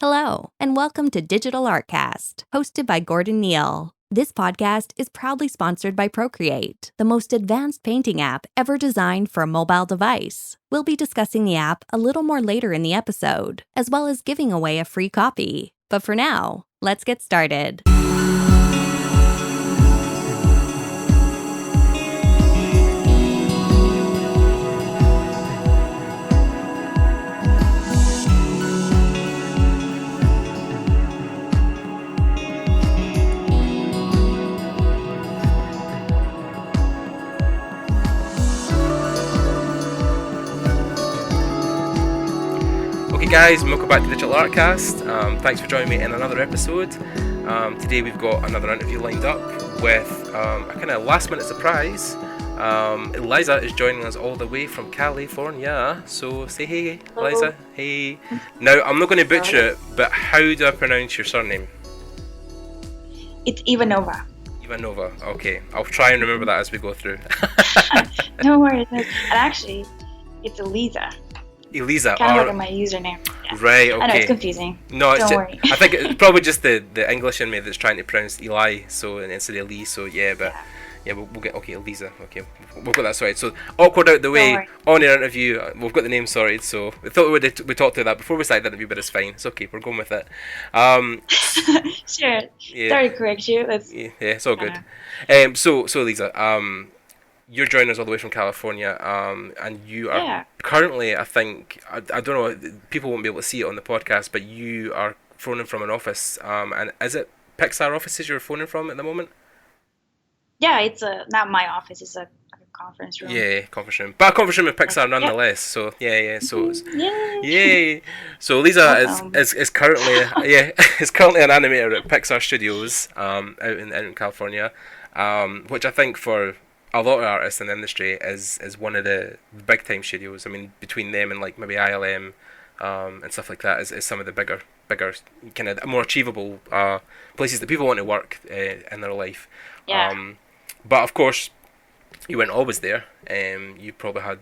Hello, and welcome to Digital Artcast, hosted by Gordon Neill. This podcast is proudly sponsored by Procreate, the most advanced painting app ever designed for a mobile device. We'll be discussing the app a little more later in the episode, as well as giving away a free copy. But for now, let's get started. Guys, welcome back to Digital Artcast. Thanks for joining me in another episode. Today we've got another interview lined up with a kind of last minute surprise. Eliza is joining us all the way from California. So say hey, Hello. Eliza. Hey. Now, I'm not going to butcher it, but how do I pronounce your surname? It's Ivanova. Ivanova. Okay, I'll try and remember that as we go through. No worries. And actually, it's Eliza. Eliza. Kind of like my username. Yeah. Right, okay. I know, it's confusing. No, Don't worry. I think it's probably just the English in me that's trying to pronounce Eli, so instead of Lee, so yeah, but yeah, we'll get, okay, Eliza, okay, we've got that sorted. So, awkward out the way, on your interview, we've got the name sorted, so we thought we talked through that before we started the interview, but it's fine, it's okay, we're going with it. Sure. Yeah. Sorry to correct you. Yeah, it's all good. So Eliza, you're joining us all the way from California, and you are currently, I think, I don't know, people won't be able to see it on the podcast, but you are phoning from an office, and is it Pixar offices you're phoning from at the moment? Yeah, it's not my office, it's a conference room. Yeah, conference room. But a conference room in Pixar nonetheless, so yeah, so it's, yay! So Eliza is currently, is currently an animator at Pixar Studios, out in California, which I think for a lot of artists in the industry is one of the big time studios. I mean, between them and like maybe ILM and stuff like that is some of the bigger kind of more achievable places that people want to work in their life. Yeah. But of course, you weren't always there. You probably had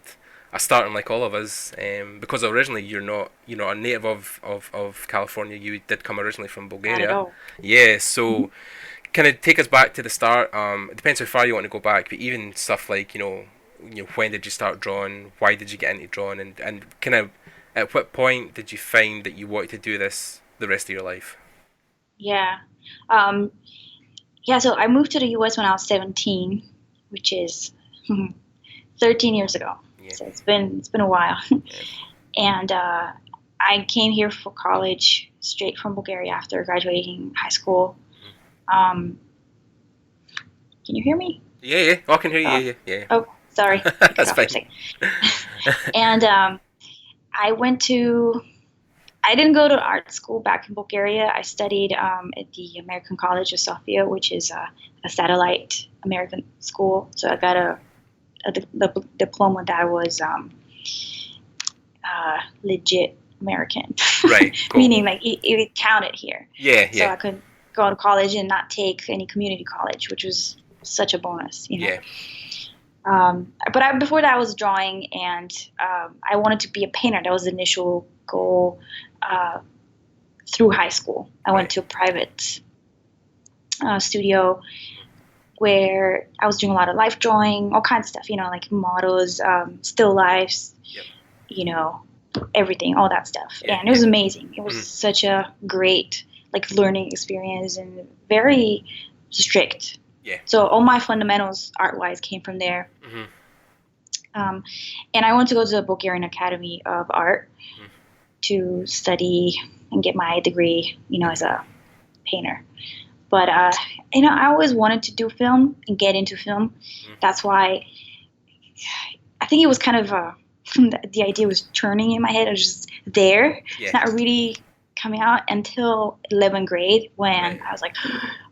a starting like all of us, because originally you're not a native of California. You did come originally from Bulgaria. Not at all. Yeah, so. Kind of take us back to the start. It depends how far you want to go back, but even stuff like when did you start drawing? Why did you get into drawing? And kind of at what point did you find that you wanted to do this the rest of your life? Yeah. So I moved to the US when I was 17, which is 13 years ago. Yeah. So it's been a while. Yeah. And I came here for college straight from Bulgaria after graduating high school. Can you hear me? Yeah. Oh, I can hear you. Yeah. Oh, sorry. That's fine. And I didn't go to art school back in Bulgaria. I studied at the American College of Sofia, which is a satellite American school. So I got a diploma that was legit American. Right. Cool. Meaning like it counted here. Yeah. So I could go to college and not take any community college, which was such a bonus, Yeah. But before that, I was drawing, and I wanted to be a painter. That was the initial goal through high school. I went to a private studio where I was doing a lot of life drawing, all kinds of stuff, like models, still lifes, everything, all that stuff. Yeah, and it was amazing. It was such a great learning experience and very strict. Yeah. So all my fundamentals art-wise came from there. Mm-hmm. And I wanted to go to the Bulgarian Academy of Art to study and get my degree, as a painter. But, I always wanted to do film and get into film. That's why I think it was kind of the idea was turning in my head. It was just there. Yeah. It's not really coming out until 11th grade when I was like,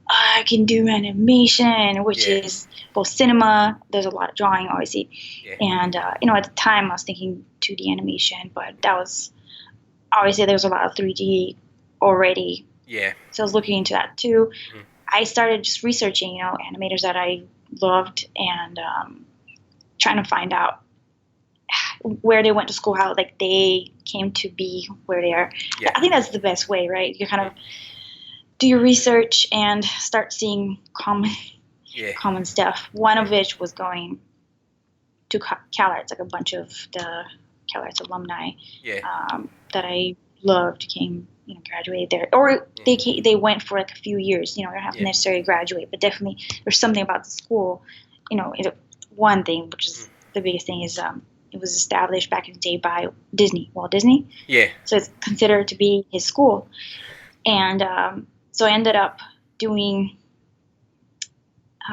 I can do animation, which is both cinema. There's a lot of drawing, obviously. Yeah. And, at the time I was thinking 2D animation, but that was, obviously there was a lot of 3D already. Yeah. So I was looking into that too. Mm-hmm. I started just researching, animators that I loved and trying to find out where they went to school, how like they came to be where they are. Yeah. I think that's the best way, right? You kind of do your research and start seeing common stuff. One of which was going to CalArts, like a bunch of the CalArts alumni that I loved graduated there, or they went for like a few years. You don't have to necessarily graduate, but definitely there's something about the school. One thing, which is the biggest thing, is it was established back in the day by Walt Disney. Yeah. So it's considered to be his school, and so I ended up doing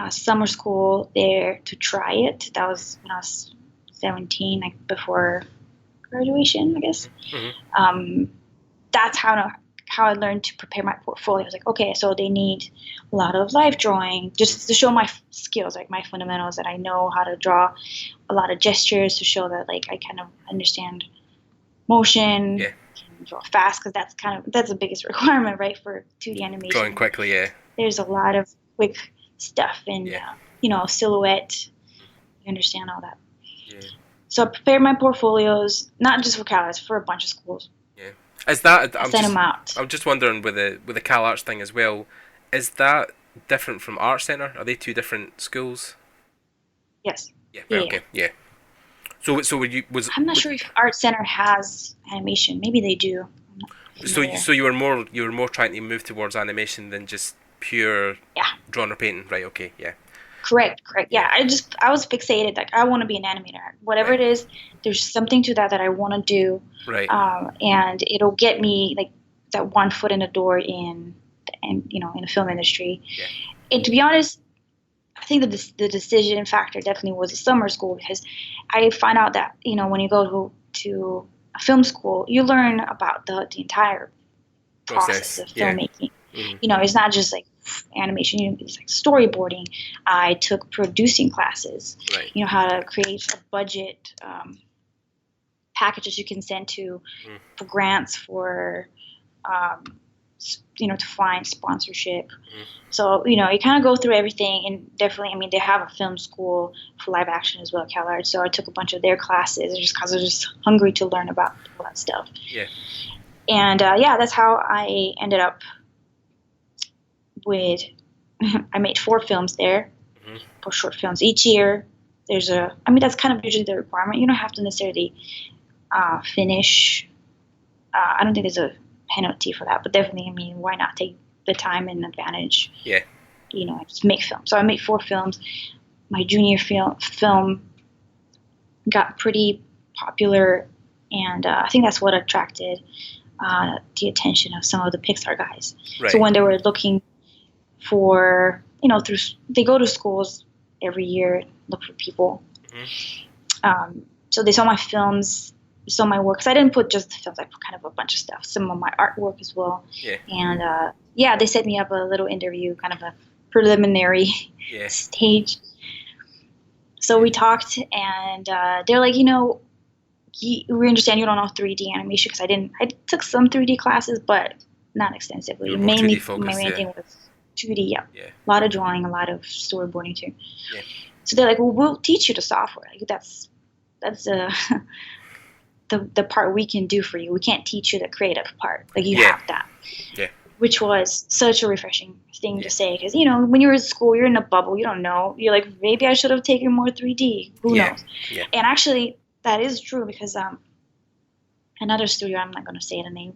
summer school there to try it. That was when I was 17, like before graduation, I guess. Mm-hmm. That's how I learned to prepare my portfolio. I was like, okay, so they need a lot of life drawing just to show my skills, like my fundamentals, that I know how to draw a lot of gestures to show that like I kind of understand motion, can draw fast, because that's the biggest requirement, right, for 2D animation. Drawing quickly, yeah. There's a lot of quick stuff and silhouette. You understand all that. Yeah. So I prepared my portfolios, not just for CalArts, for a bunch of schools. Yeah. Is that sent them out. I'm just wondering with the CalArts thing as well. Is that different from Art Center? Are they two different schools? Yes. Yeah. Right, okay. Yeah. So I'm not sure if Art Center has animation. Maybe they do. So you were more trying to move towards animation than just pure drawing or painting, right? Okay. Yeah. Correct. Yeah, I was fixated. Like, I want to be an animator. Whatever it is, there's something to that I want to do. Right. And it'll get me like that one foot in the door in the film industry. Yeah. And to be honest, I think the decision factor definitely was the summer school, because I find out that when you go to a film school, you learn about the entire process of filmmaking. Mm-hmm. It's not just like animation, it's like storyboarding. I took producing classes, right. How to create a budget, packages you can send for grants, for to find sponsorship. So you kind of go through everything, and definitely they have a film school for live action as well, CalArts. So I took a bunch of their classes just because I was just hungry to learn about all that stuff. And that's how I ended up with I made 4 films there, 4 short films each year. There's that's kind of usually the requirement. You don't have to necessarily finish. I don't think there's a penalty for that, but definitely, why not take the time and advantage? Yeah. Just make films. So I made 4 films. My junior film got pretty popular, and I think that's what attracted the attention of some of the Pixar guys. Right. So when they were looking for, they go to schools every year, look for people. So they saw my films, saw my work. So I didn't put just the films, I put kind of a bunch of stuff, some of my artwork as well. Yeah. And they set me up a little interview, kind of a preliminary stage. So we talked, and they're like, we understand you don't know 3D animation, because I took some 3D classes, but not extensively. Mainly, my main thing was 2D. Yeah. A lot of drawing, a lot of storyboarding too. Yeah. So they're like, well, we'll teach you the software. Like, that's the part we can do for you. We can't teach you the creative part. Like, you have that. Yeah. Which was such a refreshing thing to say, because when you're in school, you're in a bubble. You don't know. You're like, maybe I should have taken more 3D. Who knows? Yeah. And actually, that is true, because another studio, I'm not going to say the name,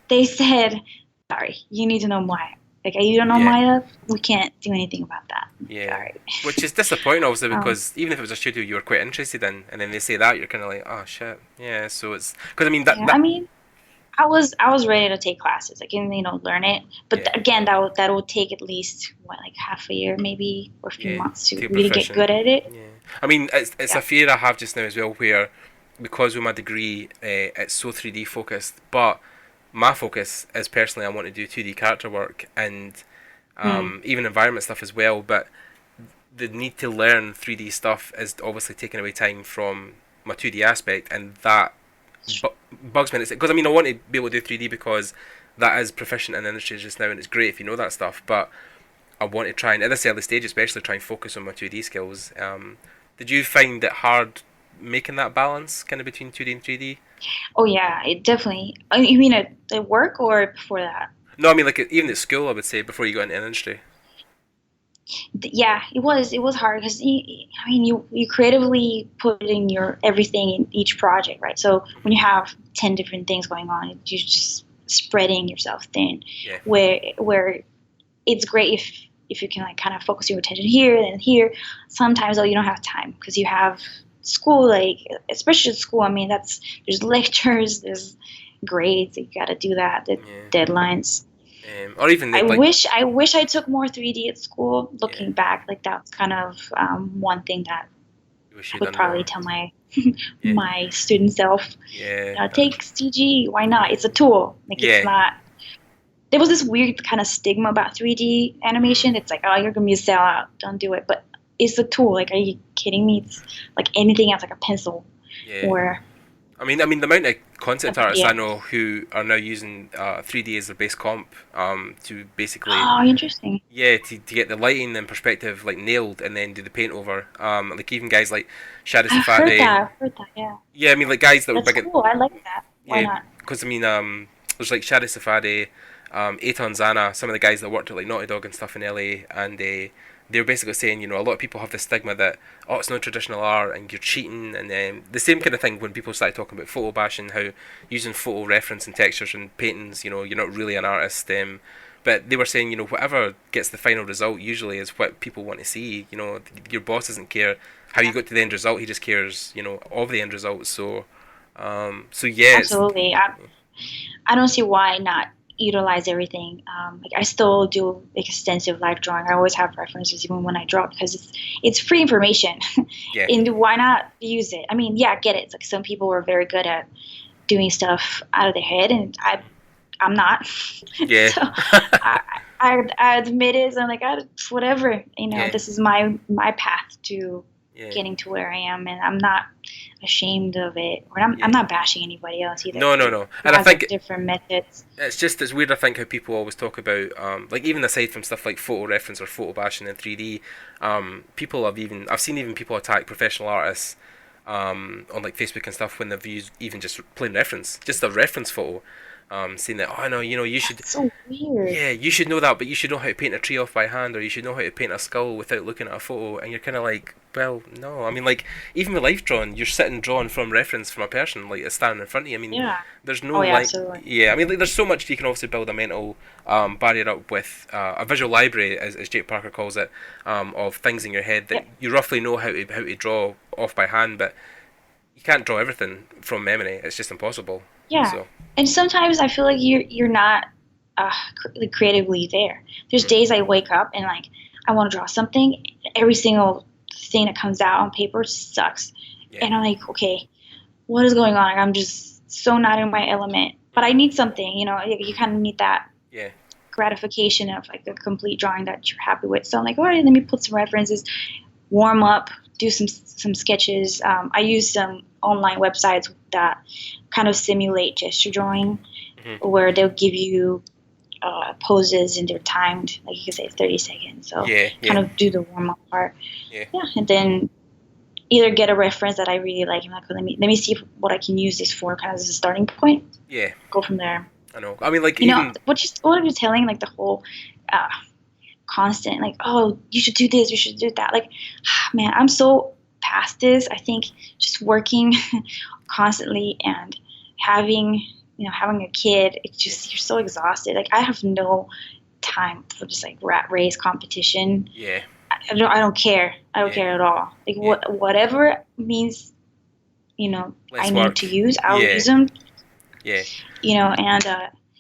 they said, sorry, you need to know Maya. Like, you don't know Maya, we can't do anything about that. Yeah. Sorry. Which is disappointing, obviously, because even if it was a studio you were quite interested in, and then they say that, you're kind of like, oh shit. Yeah. So it's because I was ready to take classes, like, and learn it. But again, that will take at least half a year, maybe, or a few months to really get good at it. Yeah. It's a fear I have just now as well, where because with my degree, it's so 3D focused, but my focus is personally I want to do 2D character work and even environment stuff as well, but the need to learn 3D stuff is obviously taking away time from my 2D aspect, and that bugs me. Because I want to be able to do 3D because that is proficient in the industry just now, and it's great if you know that stuff, but I want to try and, at this early stage especially, try and focus on my 2D skills. Did you find it hard making that balance kind of between 2D and 3D? Oh yeah, it definitely. You mean at work or before that? No, I mean like even at school, I would say before you got into industry. Yeah, it was hard because I mean you creatively put in your everything in each project, right? So when you have 10 different things going on, you're just spreading yourself thin. Yeah. Where it's great if you can like kind of focus your attention here and here. Sometimes though you don't have time because you have school, like especially school. I mean there's lectures, there's grades, you got to do that, the deadlines. Or even I wish I took more 3D at school. Looking back, like that's kind of one thing that I would probably tell my my student self. Yeah. Take CG. Why not? It's a tool. Like it's not. There was this weird kind of stigma about 3D animation. It's like, oh, you're gonna be a sellout. Don't do it. But it's a tool. Like, are you kidding me? It's like anything else, like a pencil, or. I mean, the amount of concept artists I know who are now using 3D as their base comp to basically... Oh, interesting. Yeah, to get the lighting and perspective like nailed and then do the paint over. Like even guys like Shadi Safari. I've heard that, yeah. Yeah, I mean like guys that That's were big... cool, I like that. Why not? Because I mean, there's like Shadi Safari, Eitan Zana, some of the guys that worked at like Naughty Dog and stuff in LA, and they were basically saying, you know, a lot of people have this stigma that, oh, it's not traditional art and you're cheating, and then the same kind of thing when people started talking about photo bashing, how using photo reference and textures and paintings, you know, you're not really an artist. But they were saying, you know, whatever gets the final result usually is what people want to see. You know, your boss doesn't care how you got to the end result; he just cares, you know, of the end result. So yeah. Absolutely, I don't see why not utilize everything. Like I still do extensive live drawing. I always have references even when I draw because it's free information. And why not use it? I mean, yeah, I get it. It's like some people are very good at doing stuff out of their head, and I'm not. Yeah. So I admit it. So I'm like, whatever. You know, this is my path to getting to where I am, and I'm not ashamed of it, or I'm not bashing anybody else either. No. And I think different methods. It's weird. I think how people always talk about like even aside from stuff like photo reference or photo bashing in 3D, people I've seen even people attack professional artists on like Facebook and stuff when they've used even just plain reference, just a reference photo. Saying that, oh no, you know, you should. That's so weird. Yeah, you should know that, but you should know how to paint a tree off by hand, or you should know how to paint a skull without looking at a photo. And you're kind of like, well, no. I mean, like even with life drawing, you're sitting drawing from reference from a person, like it's standing in front of you. I mean, there's no absolutely. I mean, like, there's so much you can obviously build a mental barrier up with a visual library, as Jake Parker calls it, of things in your head that you roughly know how to draw off by hand, but you can't draw everything from memory. It's just impossible. Yeah, so. And sometimes I feel like you're not creatively there. There's days I wake up and like I want to draw something. Every single thing that comes out on paper sucks, and I'm like, okay, what is going on? Like, I'm just so not in my element. But I need something, you know. You kind of need that gratification of like a complete drawing that you're happy with. So I'm like, all right, let me put some references, warm up, do some sketches. I use some online websites that kind of simulate gesture drawing, where they'll give you poses and they're timed, like you can say 30 seconds. So kind of do the warm up part. And then either get a reference that I really like and like, let me see what I can use this for, kind of as a starting point. Go from there. I know. I mean, like, you know what you're telling, like the whole constant, like, oh, you should do this, you should do that. Like, man, I'm so past this. I think just working constantly and having a kid, it's just, you're so exhausted. Like, I have no time for just like rat race competition. I don't care. I don't care at all. Like whatever means, you know, I need to use, I'll use them. You know, and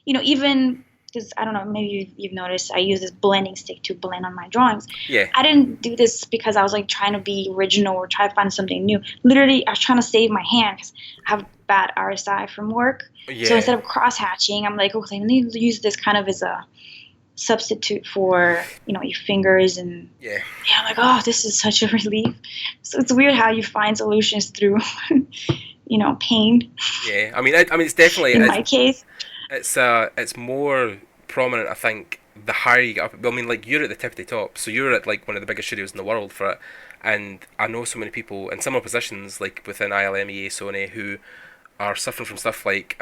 you know, even because I don't know, maybe you've noticed I use this blending stick to blend on my drawings. I didn't do this because I was like trying to be original or try to find something new. Literally, I was trying to save my hand because I have bad RSI from work. So instead of cross hatching, I'm like, okay, let me use this kind of as a substitute for, you know, your fingers. And I'm like, oh, this is such a relief. So it's weird how you find solutions through you know, pain. I mean it's definitely in my case. It's more prominent, I think, the higher you get up. I mean, like, you're at the tip of the top, so you're at like one of the biggest studios in the world for it, And I know so many people in similar positions, like within ILMEA, Sony, who are suffering from stuff like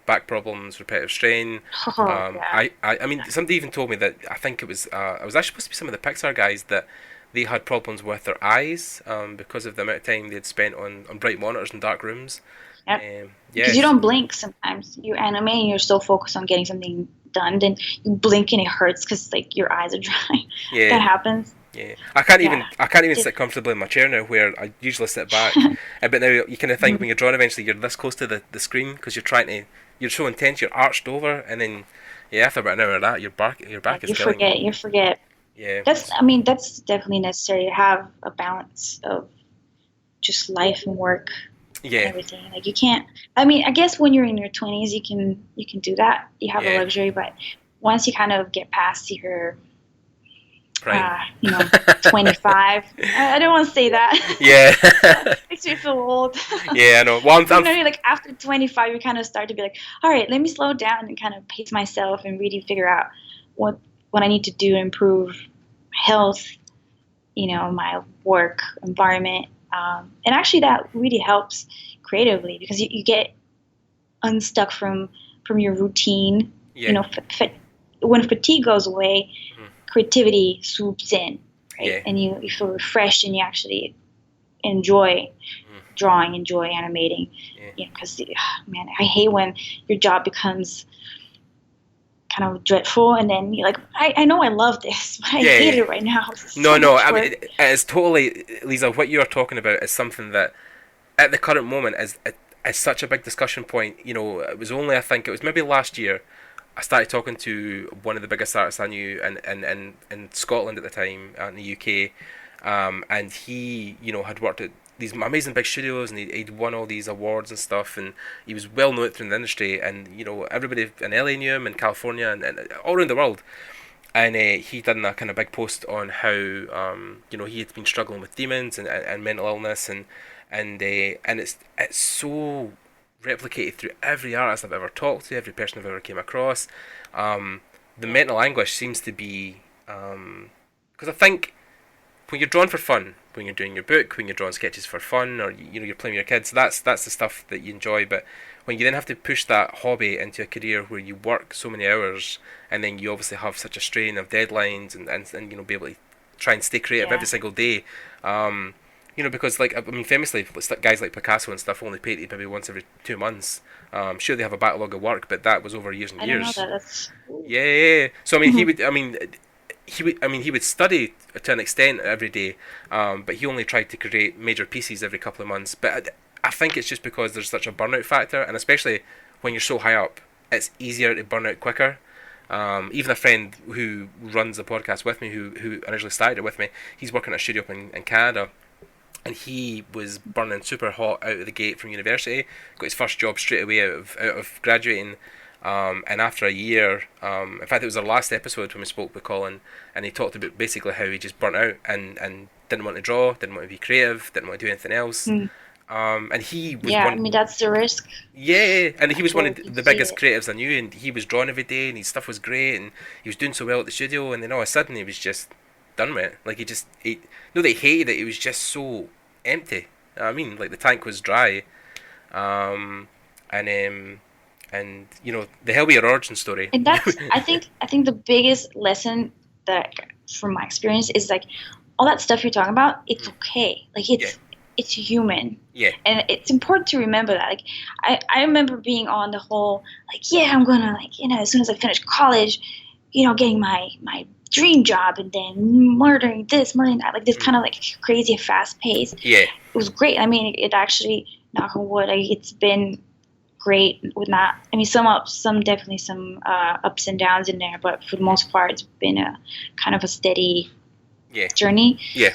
back problems, repetitive strain. Yeah. I mean, somebody even told me that I think it was actually supposed to be some of the Pixar guys that they had problems with their eyes because of the amount of time they'd spent on bright monitors in dark rooms. Yep. Yeah. Because you don't blink sometimes. You animate and you're so focused on getting something done, then you blink and it hurts because like your eyes are dry. Yeah. That happens. Yeah, I can't even sit comfortably in my chair now, where I usually sit back. But now you kind of think when you're drawing, eventually you're this close to the screen because you're so intense, you're arched over, and then after about an hour of that, your back is killing you. You forget. Yeah, that's definitely necessary to have a balance of just life and work. Yeah. And everything. Like you can't. I mean, I guess when you're in your 20s, you can do that. You have a luxury, but once you kind of get past your 25. I don't want to say that. Yeah. Makes me feel old. Yeah, I know. Well, like after 25, you kind of start to be like, all right, let me slow down and kind of pace myself and really figure out what I need to do to improve health, my work environment. And actually that really helps creatively because you get unstuck from your routine. Yeah. When fatigue goes away, creativity swoops in, right? Yeah. And you feel refreshed and you actually enjoy drawing, enjoy animating. Yeah. Because man, I hate when your job becomes kind of dreadful and then you're like, I know I love this, but I hate it right now. No, I mean, it's totally, Lisa, what you're talking about is something that at the current moment is such a big discussion point. It was only, I think it was maybe last year, I started talking to one of the biggest artists I knew in Scotland at the time, in the UK, and he, had worked at these amazing big studios and he'd won all these awards and stuff, and he was well known through the industry, and everybody in LA knew him, in California and all around the world. And he done a kind of big post on how he had been struggling with demons and mental illness, and it's so replicated through every artist I've ever talked to, every person I've ever came across. The mental anguish seems to be because I think when you're drawing for fun, when you're doing your book, when you're drawing sketches for fun, or you're playing with your kids, that's the stuff that you enjoy. But when you then have to push that hobby into a career where you work so many hours, and then you obviously have such a strain of deadlines and be able to try and stay creative every single day. Because famously, guys like Picasso and stuff only painted maybe once every 2 months. Sure, they have a backlog of work, but that was over years and years. I don't know that. That's... Yeah. So he would study to an extent every day, but he only tried to create major pieces every couple of months. But I think it's just because there's such a burnout factor, and especially when you're so high up, it's easier to burn out quicker. Even a friend who runs the podcast with me, who initially started it with me, he's working at a studio up in Canada. And he was burning super hot out of the gate from university. Got his first job straight away out of graduating. And after a year, in fact, it was our last episode when we spoke with Colin, and he talked about basically how he just burnt out and didn't want to draw, didn't want to be creative, didn't want to do anything else. And he was that's the risk. Yeah, and he was one of the biggest creatives I knew, and he was drawing every day, and his stuff was great, and he was doing so well at the studio, and then all of a sudden he was just done with it. Like they hated it. It was just so empty. I mean, like the tank was dry, and the hell be your origin story. And that's I think the biggest lesson that from my experience is like all that stuff you're talking about. It's okay. Like it's human. Yeah. And it's important to remember that. Like I remember being on the whole like I'm gonna as soon as I finish college, getting my dream job and then murdering that, like this kind of like crazy fast pace. Yeah. It was great. I mean, it actually, knock on wood, it's been great with not, I mean, some ups and downs in there, but for the most part, it's been a kind of a steady journey. Yeah.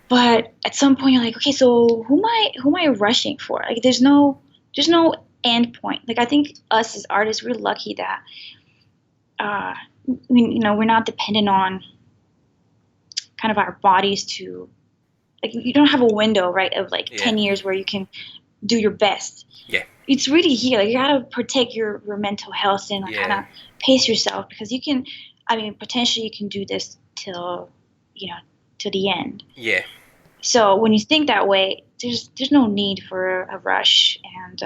But at some point you're like, okay, so who am I rushing for? Like there's no end point. Like I think us as artists, we're lucky that, we're not dependent on kind of our bodies to, like, you don't have a window, right, of like 10 years where you can do your best. Yeah. It's really here. Like you gotta protect your mental health and like, kind of pace yourself because you can, potentially you can do this till the end. Yeah. So when you think that way, there's no need for a rush. And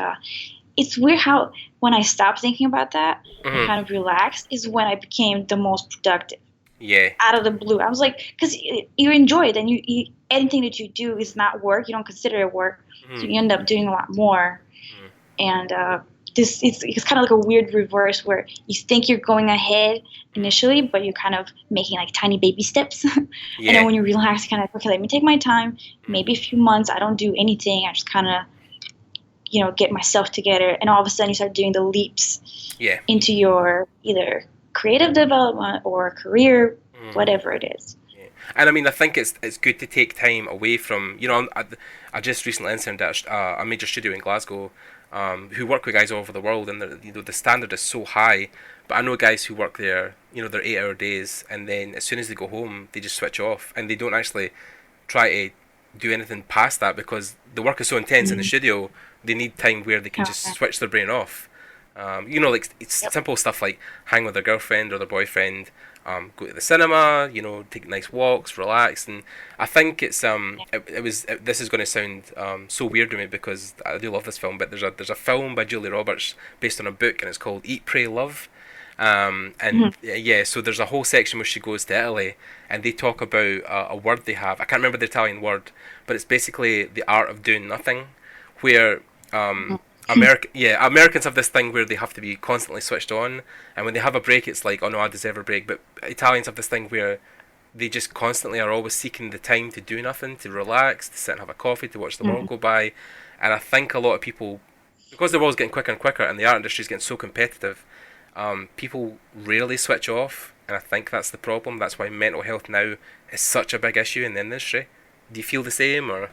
it's weird how when I stopped thinking about that and kind of relaxed is when I became the most productive. Yeah. Out of the blue, I was like, because you enjoy it, and you anything that you do is not work. You don't consider it work, so you end up doing a lot more. And it's kind of like a weird reverse where you think you're going ahead initially, but you're kind of making like tiny baby steps. And then when you relax, you kind of okay, let me take my time. Maybe a few months, I don't do anything. I just kind of get myself together, and all of a sudden you start doing the leaps into your either creative development or career, whatever it is. And I mean, I think it's good to take time away from, I just recently interned at a major studio in Glasgow, who work with guys all over the world, and the standard is so high. But I know guys who work there, they're 8-hour days, and then as soon as they go home, they just switch off, and they don't actually try to do anything past that because the work is so intense in the studio. They need time where they can just switch their brain off. Like it's simple stuff like hang with their girlfriend or their boyfriend, go to the cinema, take nice walks, relax. And I think it's this is going to sound so weird to me because I do love this film, but there's a film by Julia Roberts based on a book, and it's called Eat, Pray, Love. So there's a whole section where she goes to Italy, and they talk about a word they have. I can't remember the Italian word, but it's basically the art of doing nothing, where Americans have this thing where they have to be constantly switched on, and when they have a break, it's like, oh no, I deserve a break. But Italians have this thing where they just constantly are always seeking the time to do nothing, to relax, to sit and have a coffee, to watch the world go by. And I think a lot of people, because the world's getting quicker and quicker, and the art industry is getting so competitive, people rarely switch off, and I think that's the problem. That's why mental health now is such a big issue in the industry. Do you feel the same, or?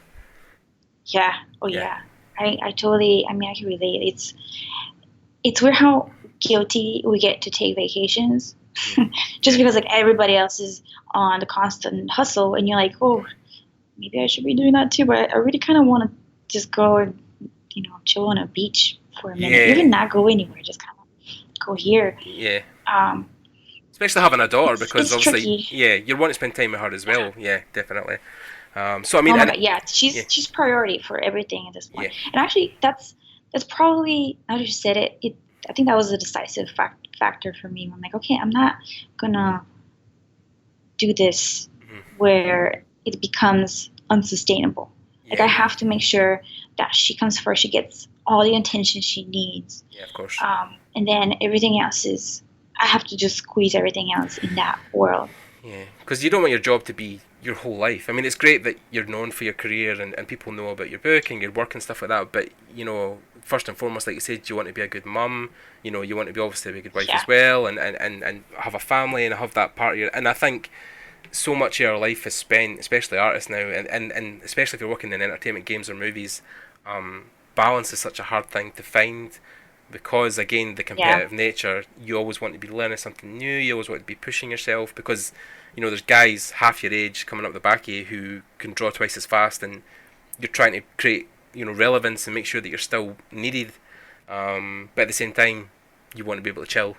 Yeah. Oh yeah. I totally. I mean, I can relate. It's weird how guilty we get to take vacations, just because like everybody else is on the constant hustle, and you're like, oh, maybe I should be doing that too. But I really kind of want to just go and chill on a beach for a minute, even not go anywhere, just kind of go here. Yeah. Especially having a daughter, because it's obviously, tricky. you want to spend time with her as well. Yeah, definitely. So I mean, she's priority for everything at this point. And actually, that's probably, now that you said it, I think that was a decisive factor for me. I'm like, okay, I'm not gonna do this where it becomes unsustainable. Like I have to make sure that she comes first. She gets all the attention she needs. Yeah, of course. And then everything else I have to just squeeze everything else in that world. Yeah, because you don't want your job to be your whole life. I mean, it's great that you're known for your career and people know about your book and your work and stuff like that, but, first and foremost, like you said, you want to be a good mum, you want to be obviously a good wife as well, and have a family and have that part of your... And I think so much of our life is spent, especially artists now, and especially if you're working in entertainment, games or movies, balance is such a hard thing to find. Because again, the competitive nature, you always want to be learning something new. You always want to be pushing yourself because, there's guys half your age coming up the back of you who can draw twice as fast, and you're trying to create, relevance and make sure that you're still needed. But at the same time, you want to be able to chill.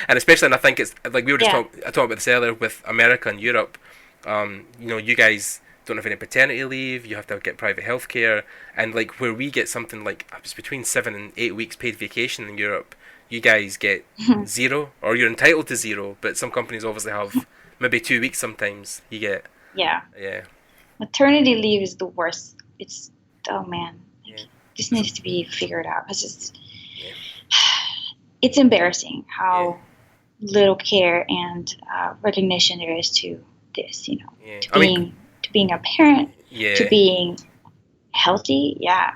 And especially, and I think it's like we were just talking about this earlier with America and Europe. You guys don't have any paternity leave, you have to get private healthcare, and like where we get something like it's between 7 and 8 weeks paid vacation in Europe, you guys get 0, or you're entitled to 0, but some companies obviously have maybe 2 weeks sometimes you get. Yeah. Maternity leave is the worst. It's, oh man, this needs to be figured out because it's embarrassing how little care and recognition there is to this, to being a parent, to being healthy, I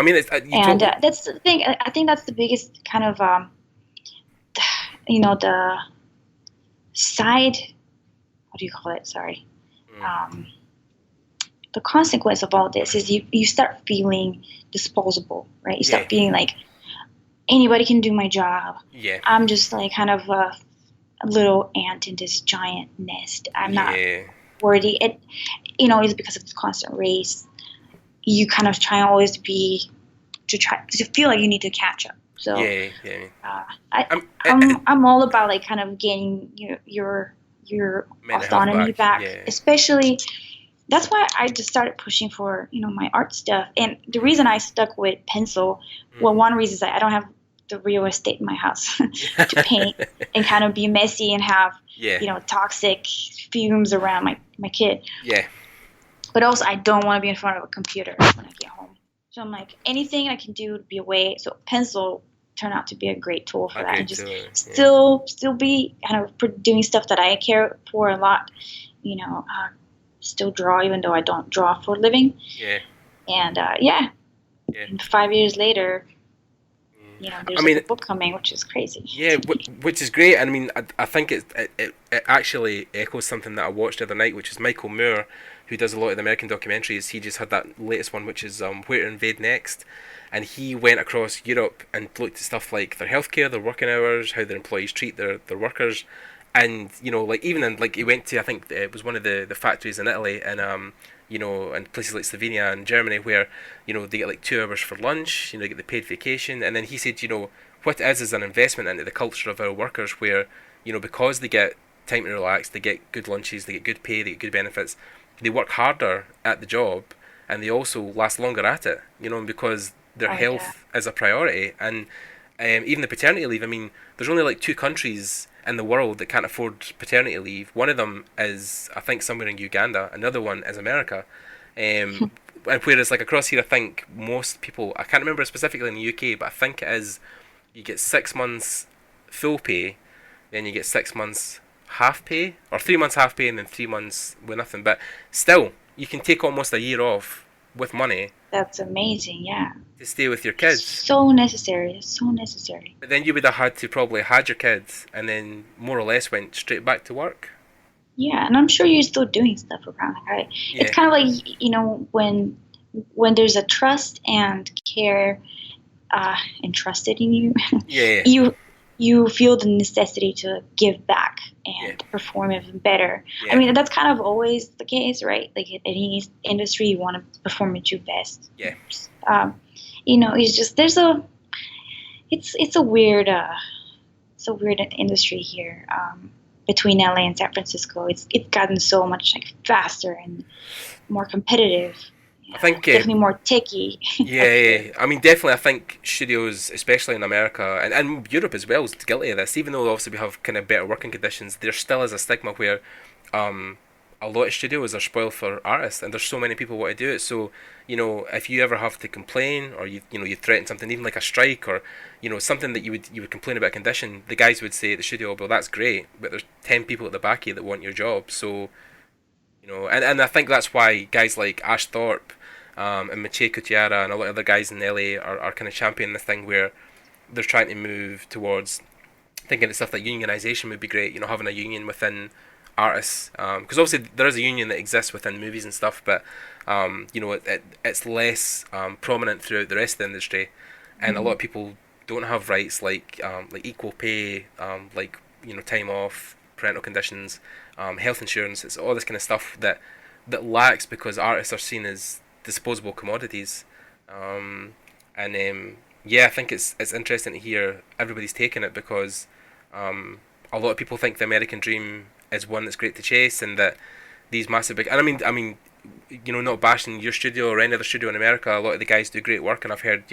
mean, that's the thing. I think that's the biggest kind of, the side. What do you call it? Sorry. The consequence of all this is you start feeling disposable, right? You start feeling like anybody can do my job. I'm just like kind of a little ant in this giant nest. I'm not worthy. It's because of this constant race. You kind of try always to feel like you need to catch up. So I'm all about like kind of gaining your autonomy back, especially that's why I just started pushing for, my art stuff. And the reason I stuck with pencil, well, one reason is that I don't have the real estate in my house to paint and kind of be messy and have, toxic fumes around my kid. Yeah. But also, I don't want to be in front of a computer when I get home. So I'm like, anything I can do to be away. So pencil turned out to be a great tool for that. And just still be kind of doing stuff that I care for a lot. Still draw, even though I don't draw for a living. Yeah. And And 5 years later, there's a book coming, which is crazy. Yeah, which is great. And I mean, I think it actually echoes something that I watched the other night, which is Michael Moore, who does a lot of the American documentaries. He just had that latest one, which is Where to Invade Next. And he went across Europe and looked at stuff like their healthcare, their working hours, how their employees treat their workers. And, even in, he went to, I think it was one of the factories in Italy and, and places like Slovenia and Germany where, they get 2 hours for lunch, they get the paid vacation. And then he said, what it is an investment into the culture of our workers where, because they get time to relax, they get good lunches, they get good pay, they get good benefits, they work harder at the job and they also last longer at it, because their health is a priority. And even the paternity leave, I mean, there's only 2 countries in the world that can't afford paternity leave. One of them is, I think, somewhere in Uganda. Another one is America. And whereas across here, I think most people, I can't remember specifically in the UK, but I think it is, you get 6 months full pay, then you get 6 months half pay, or 3 months half pay and then 3 months with nothing. But still, you can take almost a year off with money. That's amazing, yeah. To stay with your kids. So necessary, so necessary. But then you would have had to probably had your kids and then more or less went straight back to work. Yeah, and I'm sure you're still doing stuff around, right? Yeah. It's kind of when there's a trust and care entrusted in you, you feel the necessity to give back and perform even better. Yeah. I mean, that's kind of always the case, right? In any industry, you want to perform at your best. Yeah. It's just it's a weird industry here. Between LA and San Francisco, it's gotten so much faster and more competitive. I think definitely more techy. Yeah. I mean, definitely. I think studios, especially in America and Europe as well, is guilty of this. Even though obviously we have kind of better working conditions, there still is a stigma where a lot of studios are spoiled for artists, and there's so many people want to do it. So if you ever have to complain or you threaten something, even like a strike or something that you would complain about a condition, the guys would say at the studio, well, that's great, but there's 10 people at the back of you that want your job. So and I think that's why guys like Ash Thorpe and Maciej Kutiara and a lot of other guys in LA are kind of championing this thing where they're trying to move towards thinking that stuff like unionization would be great, having a union within artists, because obviously there is a union that exists within movies and stuff, but it's less prominent throughout the rest of the industry, and a lot of people don't have rights like equal pay, time off, parental conditions, health insurance. It's all this kind of stuff that lacks because artists are seen as disposable commodities. I think it's interesting to hear everybody's taking it because a lot of people think the American dream is one that's great to chase, and that these massive big, and I mean, not bashing your studio or any other studio in America, a lot of the guys do great work, and I've heard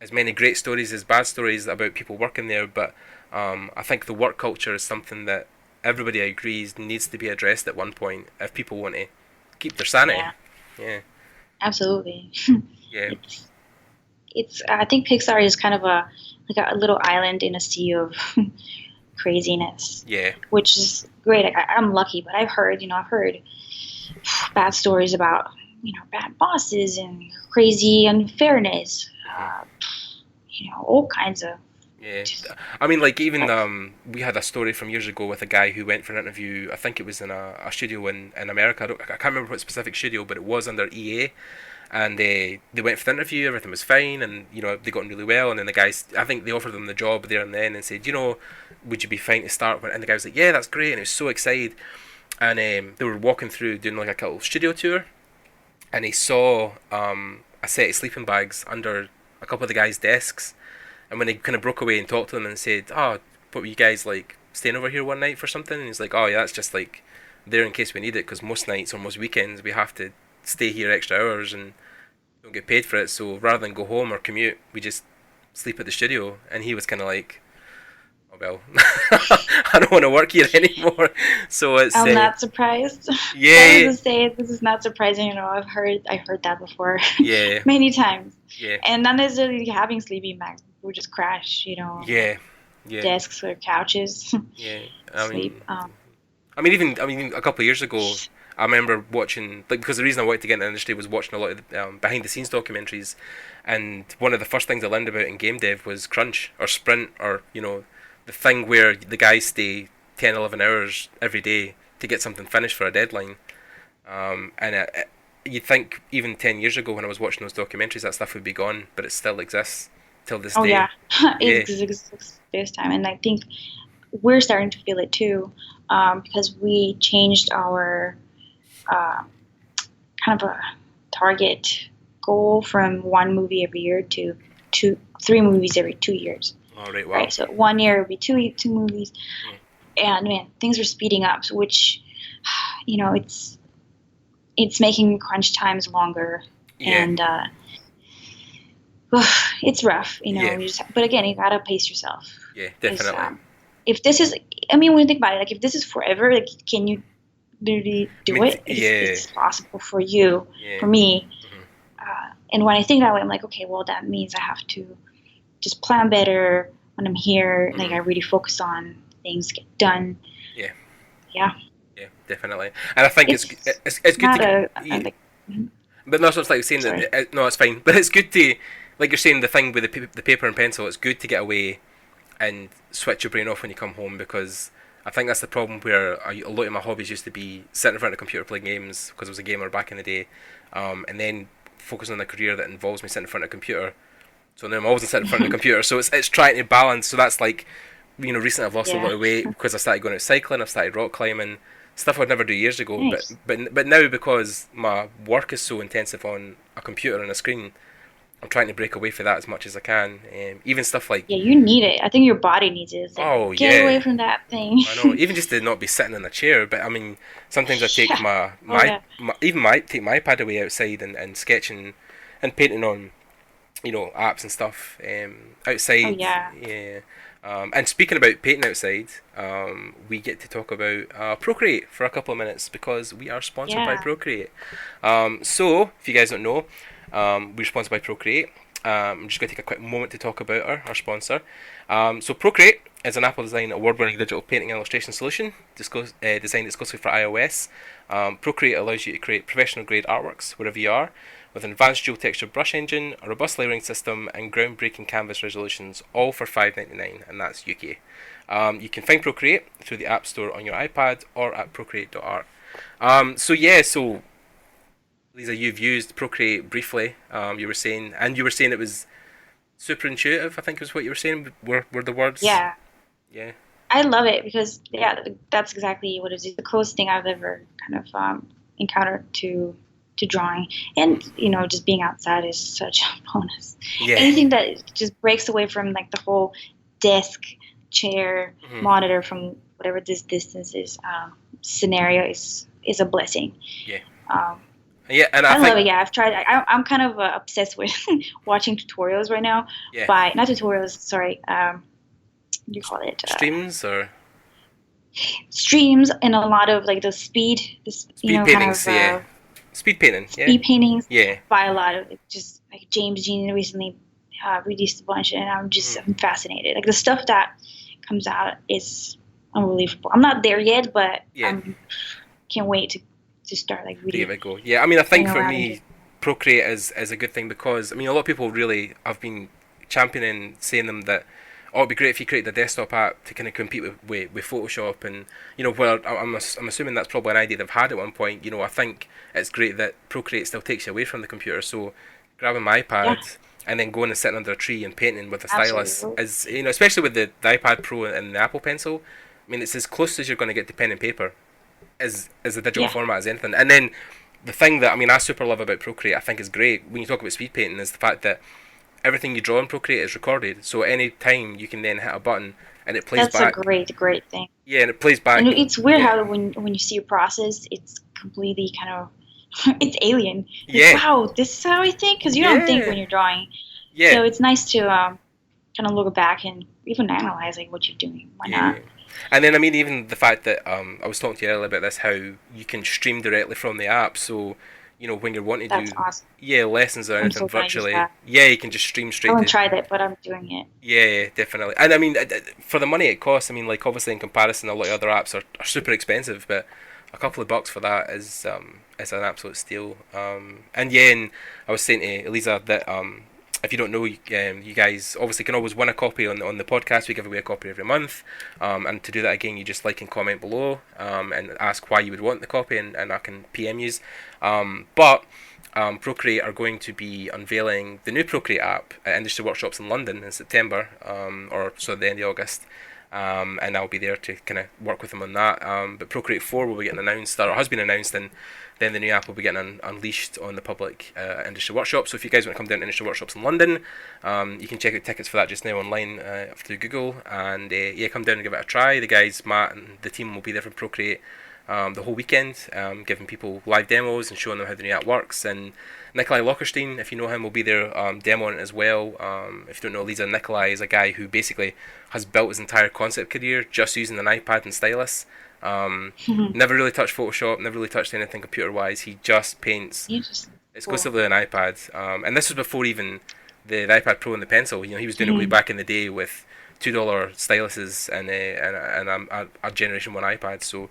as many great stories as bad stories about people working there, but I think the work culture is something that everybody agrees needs to be addressed at one point if people want to keep their sanity. Yeah. Absolutely. Yeah. It's I think Pixar is kind of a little island in a sea of craziness. Yeah. Which is great. I'm lucky, but I've heard bad stories about bad bosses and crazy unfairness. All kinds of. Yeah, I mean, even we had a story from years ago with a guy who went for an interview. I think it was in a studio in America. I can't remember what specific studio, but it was under EA. And they went for the interview, everything was fine, and they got on really well. And then the guys, I think they offered them the job there and then, and said, would you be fine to start? And the guy was like, yeah, that's great, and he was so excited. And they were walking through doing like a little studio tour, and he saw a set of sleeping bags under a couple of the guys' desks. And when he kind of broke away and talked to them and said, "Oh, what were you guys staying over here one night for something?" And he's like, "Oh yeah, that's just there in case we need it, because most nights or most weekends we have to stay here extra hours and don't get paid for it. So rather than go home or commute, we just sleep at the studio. And he was kind of like, oh well, I don't want to work here anymore. So it's I'm not surprised. Yeah, I was to say this is not surprising. You know, I've heard that before. Yeah, many times. Yeah, and not necessarily having sleeping bags. We just crash. You know. Yeah, Desks or couches. Yeah, sleep. I mean, even a couple of years ago, I remember watching, like, because the reason I wanted to get into the industry was watching a lot of the, behind the scenes documentaries, and one of the first things I learned about in game dev was crunch or sprint, or the thing where the guys stay 10, 11 hours every day to get something finished for a deadline. And you'd think even 10 years ago when I was watching those documentaries that stuff would be gone, but it still exists till this day. Oh yeah, it exists this time, and I think we're starting to feel it too, because we changed our kind of a target goal from 1 movie every year to 3 movies every 2 years. Oh, right, wow. Right, so 1 year would be two movies, and man, things are speeding up, which it's making crunch times longer, and it's rough, but again, you gotta pace yourself. Yeah, definitely. If this is, when you think about it, like if this is forever, like can you really do it? It's possible for you, for me. And when I think that way, I'm like, okay, well, that means I have to just plan better when I'm here. Like I really focus on things, get done. Yeah, definitely. And I think it's good to but no, so it's like saying that no, it's fine. But it's good to, like you're saying, the thing with the paper and pencil. It's good to get away and switch your brain off when you come home, because I think that's the problem where a lot of my hobbies used to be sitting in front of a computer playing games because I was a gamer back in the day, and then focusing on a career that involves me sitting in front of a computer. So now I'm always sitting in front of a computer. So it's trying to balance. So that's like, recently I've lost a lot of weight because I started going out cycling. I've started rock climbing, stuff I'd never do years ago. Nice. But now, because my work is so intensive on a computer and a screen, I'm trying to break away from that as much as I can. Even stuff like... Yeah, you need it. I think your body needs it. It's like, get away from that thing. I know. Even just to not be sitting in a chair. But I mean, sometimes I take take my iPad away outside and sketching and painting on, apps and stuff outside. Oh, yeah. Yeah. And speaking about painting outside, we get to talk about Procreate for a couple of minutes because we are sponsored by Procreate. So, if you guys don't know, we're sponsored by Procreate. I'm just going to take a quick moment to talk about our sponsor. So Procreate is an Apple Design award-winning digital painting and illustration solution designed exclusively for iOS. Procreate allows you to create professional-grade artworks wherever you are, with an advanced dual-texture brush engine, a robust layering system, and groundbreaking canvas resolutions, all for $5.99, and that's UK. You can find Procreate through the App Store on your iPad or at procreate.art. So Lisa, you've used Procreate briefly. You were saying it was super intuitive. I think was what you were saying. Were the words? Yeah. Yeah. I love it because that's exactly what it is. The closest thing I've ever kind of encountered to drawing, and just being outside is such a bonus. Yeah. Anything that just breaks away from like the whole desk, chair, monitor from whatever this distance is scenario is a blessing. Yeah. And I love it. Yeah, I've tried. I'm kind of obsessed with watching tutorials right now. Yeah. Not tutorials. Sorry. What do you call it? Streams or streams, and a lot of like the speed paintings. Speed painting. Yeah. Speed paintings. Yeah. By a lot of just like James Jean recently released a bunch, and I'm fascinated. Like the stuff that comes out is unbelievable. I'm not there yet, but can't wait to start like really give it a go. Yeah, I mean, I think for me, Procreate is a good thing because a lot of people really have been championing, saying that it'd be great if you created a desktop app to kind of compete with Photoshop, and I'm assuming that's probably an idea they've had at one point. I think it's great that Procreate still takes you away from the computer. So grabbing my iPad and then going and sitting under a tree and painting with a stylus is, especially with the iPad Pro and the Apple Pencil. I mean, it's as close as you're going to get to pen and paper as a digital format as anything. And then the thing that I super love about Procreate, I think is great when you talk about speed painting, is the fact that everything you draw in Procreate is recorded. So any time you can then hit a button and it plays That's back. a great thing. Yeah, and it plays back. And it's weird how when you see your process, it's completely kind of it's alien. Like, wow, this is how I think, because you don't think when you're drawing. Yeah. So it's nice to kind of look back and even analyze like what you're doing. Why not? And then I mean, even the fact that I was talking to you earlier about this, how you can stream directly from the app. So you know when you're wanting to do awesome. lessons or anything virtually, you can just stream straight. I haven't tried it, but I'm doing it. Yeah, definitely. And I mean, for the money it costs, I mean, like obviously in comparison, a lot of other apps are super expensive, but a couple of bucks for that is an absolute steal. And I was saying to Eliza that if you don't know, you guys obviously can always win a copy on the podcast. We give away a copy every month, and to do that again, you just like and comment below, and ask why you would want the copy, and I can PM you. But Procreate are going to be unveiling the new Procreate app at industry workshops in London in September, or so at the end of August. And I'll be there to kind of work with them on that. But Procreate 4 will be getting announced, or has been announced, and then the new app will be getting unleashed on the public industry workshop. So if you guys want to come down to industry workshops in London, you can check out tickets for that just now online through Google, and come down and give it a try. The guys, Matt and the team, will be there from Procreate the whole weekend, giving people live demos and showing them how the new app works. And Nikolai Lockerstein, if you know him, will be there demoing it as well. If you don't know Lisa, Nikolai is a guy who basically has built his entire concept career just using an iPad and stylus. Never really touched Photoshop, never really touched anything computer-wise. He just paints exclusively on iPad. And this was before even the iPad Pro and the pencil. You know, he was doing it way back in the day with $2 styluses and a Generation 1 iPad. So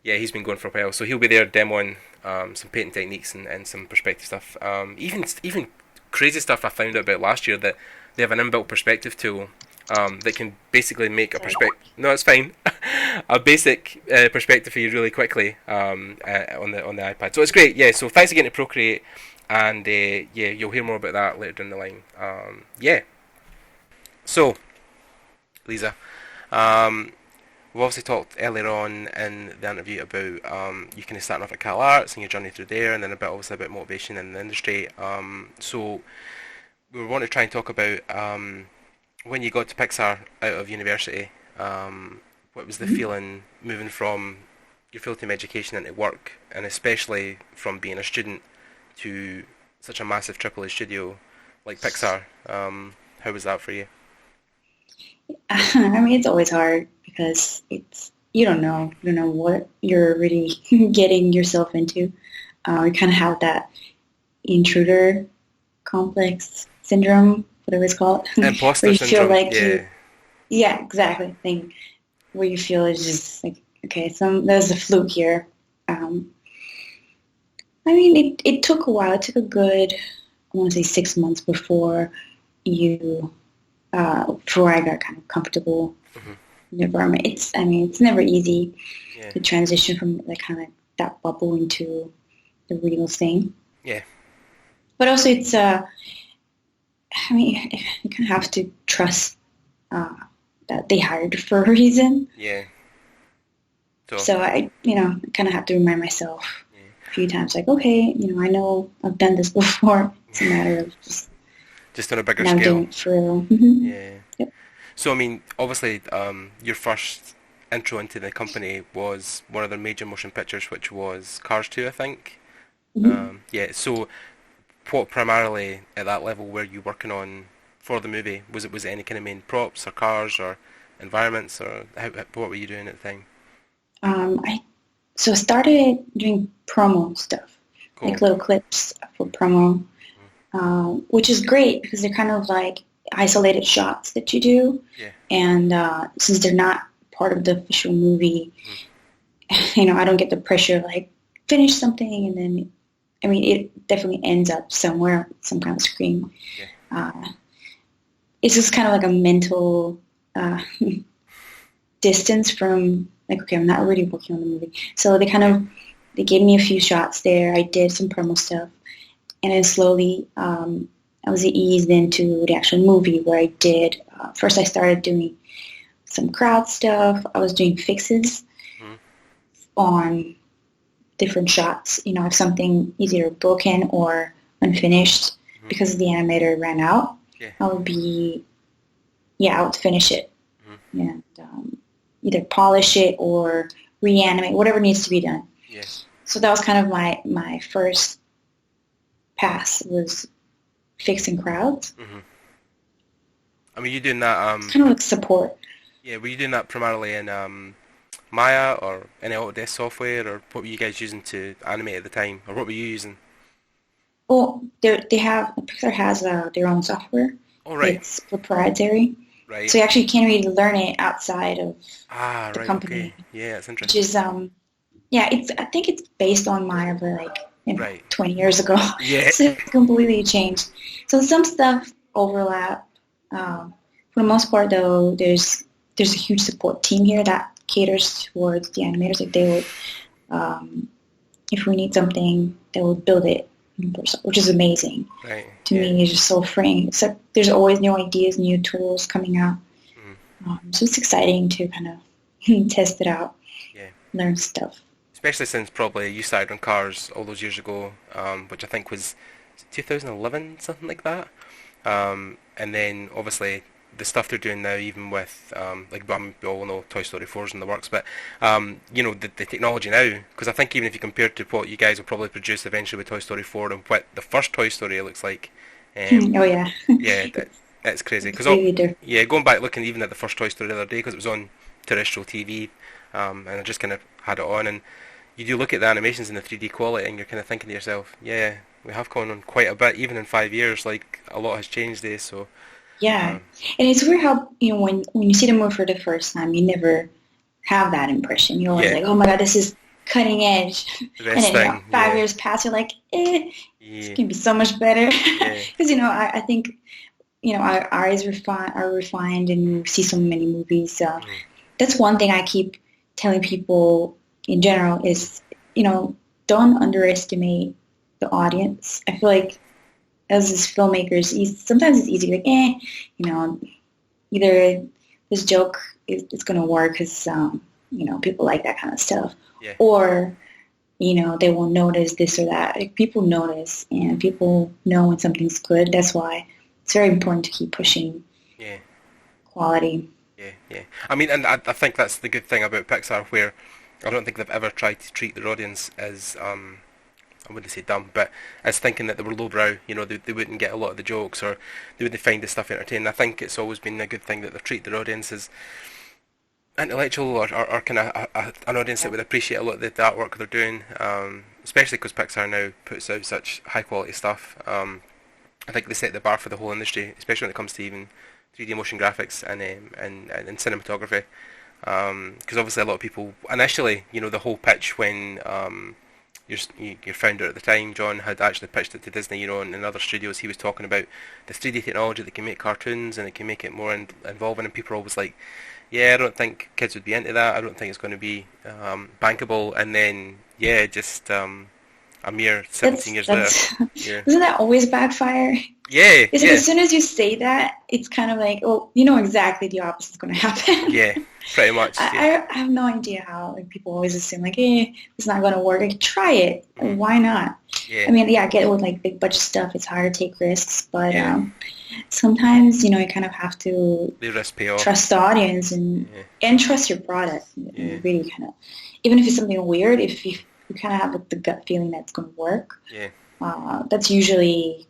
yeah, he's been going for a while. So he'll be there demoing some painting techniques and some perspective stuff. Even crazy stuff I found out about last year, that they have an inbuilt perspective tool that can basically make a perspective. No, it's fine. A basic perspective for you really quickly on the iPad. So it's great. Yeah. So thanks again to Procreate, and you'll hear more about that later down the line. So, Lisa, we've obviously talked earlier on in the interview about you kind of starting off at Cal Arts and your journey through there, and then obviously about motivation in the industry. So we want to try and talk about when you got to Pixar out of university. What was the feeling moving from your full-time education into work, and especially from being a student to such a massive AAA studio like Pixar? How was that for you? I mean, it's always hard because you don't know what you're really getting yourself into. You kind of have that intruder complex syndrome, whatever it's called, imposter where you syndrome. Feel like exactly. Thing where you feel it's just like, okay, there's a fluke here. I mean, it took a while. It took a good, I want to say 6 months before I got kind of comfortable in the environment. It's never easy to transition from that bubble into the real thing. Yeah. But also it's, you kind of have to trust that they hired for a reason. Yeah. So I kind of have to remind myself a few times, like, okay, I know I've done this before. It's a matter of just on a bigger scale. Doing it for real. Mm-hmm. Yeah. Yep. So, I mean, obviously, your first intro into the company was one of their major motion pictures, which was Cars 2, I think. Mm-hmm. So what primarily at that level were you working on for the movie? Was it any kind of main props or cars or environments, or what were you doing at the time? I started doing promo stuff, like little clips for promo. Which is great because they're kind of like isolated shots that you do. Yeah. And since they're not part of the official movie, I don't get the pressure of like finish something and then, it definitely ends up somewhere, some kind of screen. Yeah. It's just kind of like a mental distance from like, okay, I'm not really working on the movie. So they gave me a few shots there. I did some promo stuff. And then slowly, I was eased into the actual movie where I did, first I started doing some crowd stuff. I was doing fixes on different shots. If something either broken or unfinished because the animator ran out, I would finish it. and either polish it or reanimate, whatever needs to be done. Yes. So that was kind of my first pass, was fixing crowds. Mm-hmm. I mean, you doing that? It's kind of like support. Yeah, were you doing that primarily in Maya or any Autodesk software, or what were you guys using to animate at the time, or what were you using? Well, Pixar has their own software. Oh, right. It's proprietary. Right. So you actually can't really learn it outside of the right, company. Okay. Yeah, it's interesting. Which is I think it's based on Maya, but like 20 years ago. Yeah. So it's completely changed. So some stuff overlap. For the most part, though, there's a huge support team here that caters towards the animators. Like they would, if we need something, they would build it in person, which is amazing. Right. To me, it's just so freeing. So there's always new ideas, new tools coming out. So it's exciting to kind of test it out, learn stuff. Especially since probably you started on Cars all those years ago, which I think was 2011, something like that. And then obviously the stuff they're doing now, even with we all know Toy Story 4's in the works, but the technology now, because I think even if you compare to what you guys will probably produce eventually with Toy Story 4 and what the first Toy Story looks like, that's crazy. Because going back looking even at the first Toy Story the other day, because it was on terrestrial TV, and I just kind of had it on, and you do look at the animations in the 3D quality, and you're kind of thinking to yourself, yeah, we have gone on quite a bit, even in 5 years. Like a lot has changed there, so. Yeah, and it's weird how when you see the movie for the first time, you never have that impression. You're always like, oh my god, this is cutting edge, and then 5 years pass, you're like, this can be so much better. Because I think our eyes are refined, and we see so many movies. So that's one thing I keep telling people in general is don't underestimate the audience. I feel like as filmmakers, sometimes it's easy, like, either this joke is going to work because, people like that kind of stuff. Yeah. Or, they will notice this or that. Like, people notice, and people know when something's good. That's why it's very important to keep pushing quality. Yeah. I mean, and I think that's the good thing about Pixar, where I don't think they've ever tried to treat their audience as, I wouldn't say dumb, but as thinking that they were lowbrow, they wouldn't get a lot of the jokes, or they wouldn't find the stuff entertaining. I think it's always been a good thing that they've treated their audience as intellectual, or kind of an audience that would appreciate a lot of the artwork they're doing, especially because Pixar now puts out such high quality stuff. I think they set the bar for the whole industry, especially when it comes to even 3D motion graphics and cinematography. Because obviously a lot of people initially, the whole pitch when your founder at the time, John, had actually pitched it to Disney, and in other studios, he was talking about the 3D technology that can make cartoons and it can make it more involving, and people are always like, I don't think kids would be into that, I don't think it's going to be bankable, and then, just a mere 17 years later. Doesn't that always backfire? Yeah. As soon as you say that, it's kind of like, exactly the opposite is going to happen. Yeah, pretty much. I have no idea how people always assume like, it's not going to work. Like, try it. Why not? Yeah. I mean, I get it with like big budget stuff. It's hard to take risks, but sometimes you kind of have to trust the audience and trust your product. And really kind of, even if it's something weird, if you kind of have like the gut feeling that it's going to work. That's usually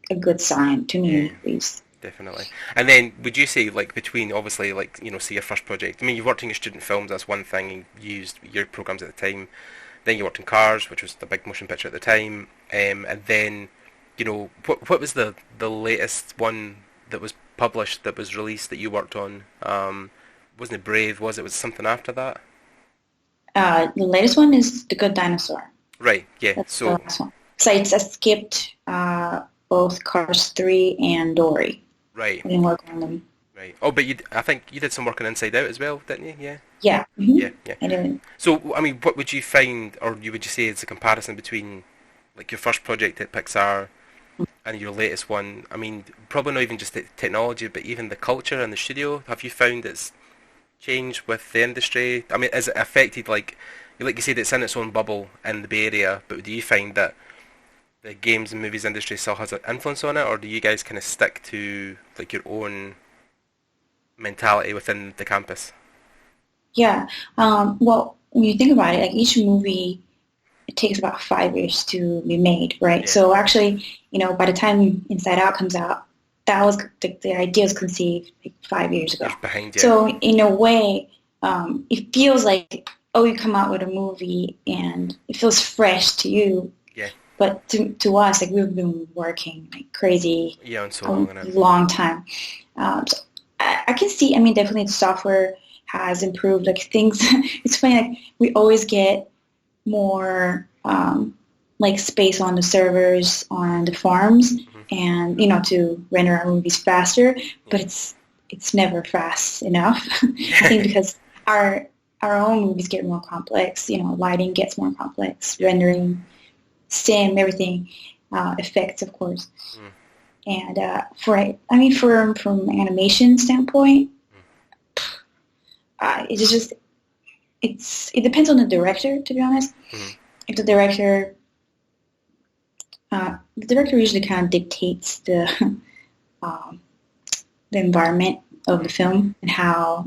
a good sign to me, at least. Definitely. And then would you say, like, between obviously, like, say your first project, I mean, you worked in your student films, that's one thing, you used your programs at the time, then you worked in Cars, which was the big motion picture at the time, and then, what was the latest one that was published, that was released, that you worked on? Wasn't it Brave, was something after that? The latest one is The Good Dinosaur. Right, yeah. That's the last one. So I skipped both Cars 3 and Dory. Right. I didn't work on them. Right. Oh, but I think you did some work on Inside Out as well, didn't you? Yeah. Yeah. Mm-hmm. Yeah. I did. So, I mean, what would you find, or would you say is a comparison between, like, your first project at Pixar and your latest one? I mean, probably not even just the technology, but even the culture and the studio. Have you found it's changed with the industry? I mean, is it affected, like you said, it's in its own bubble in the Bay Area, but do you find that the games and movies industry still has an influence on it, or do you guys kind of stick to, like, your own mentality within the campus. Yeah. Well, when you think about it, like each movie, it takes about 5 years to be made, right? Yeah. So actually, by the time Inside Out comes out, that was the idea was conceived like 5 years ago. Behind you. So in a way, it feels like, you come out with a movie and it feels fresh to you. Yeah. But to us, like we've been working like crazy. Yeah, and so long time. So I can see. I mean, definitely the software has improved. Like things. It's funny. Like we always get more like space on the servers on the farms, and to render our movies faster. But it's never fast enough. I think because our own movies get more complex. Lighting gets more complex. Rendering, sim, everything, effects, of course. And from animation standpoint, it depends on the director, to be honest. If the director usually kind of dictates the environment of the film and how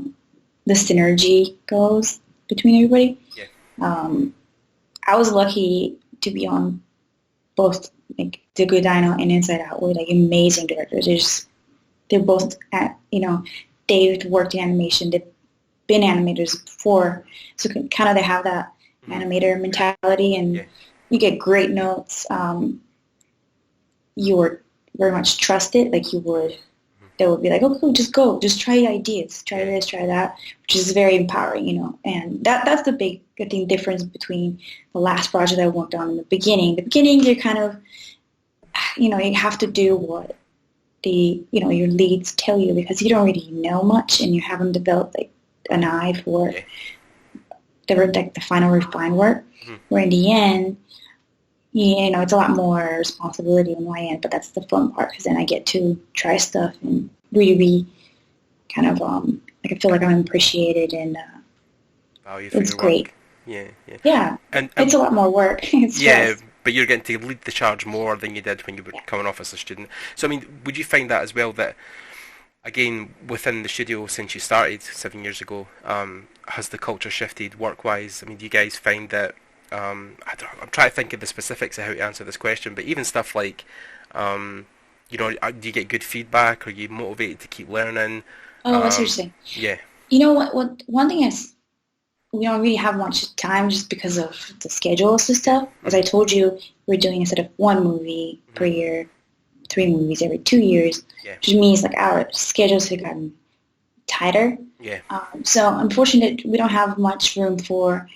the synergy goes between everybody. Yeah. I was lucky to be on both like The Good Dino and Inside Out with like amazing directors. They're both they've worked in animation. They've been animators before, so kind of they have that animator mentality, and you get great notes. You were very much trusted, like you would. They would be like, "Okay, just go, just try ideas, try this, try that," which is very empowering, And that's the big, I think, difference between the last project I worked on in the beginning. The beginning, you're kind of, you have to do what your leads tell you because you don't really know much and you haven't developed like an eye for the final refined work. Where in the end, it's a lot more responsibility on my end, but that's the fun part because then I get to try stuff and really kind of like I feel like I'm appreciated and it's great. Work. Yeah. And it's a lot more work. It's stress. But you're getting to lead the charge more than you did when you were coming off as a student. So I mean, would you find that as well that again within the studio since you started 7 years ago, has the culture shifted work-wise? I mean, do you guys find that I'm trying to think of the specifics of how to answer this question, but even stuff like, do you get good feedback? Are you motivated to keep learning? Oh, that's interesting. Yeah. You know what? One thing is we don't really have much time just because of the schedules and stuff. As I told you, we're doing instead of one movie per year, 3 movies every 2 years, which means like our schedules have gotten tighter. Yeah. So unfortunately, we don't have much room for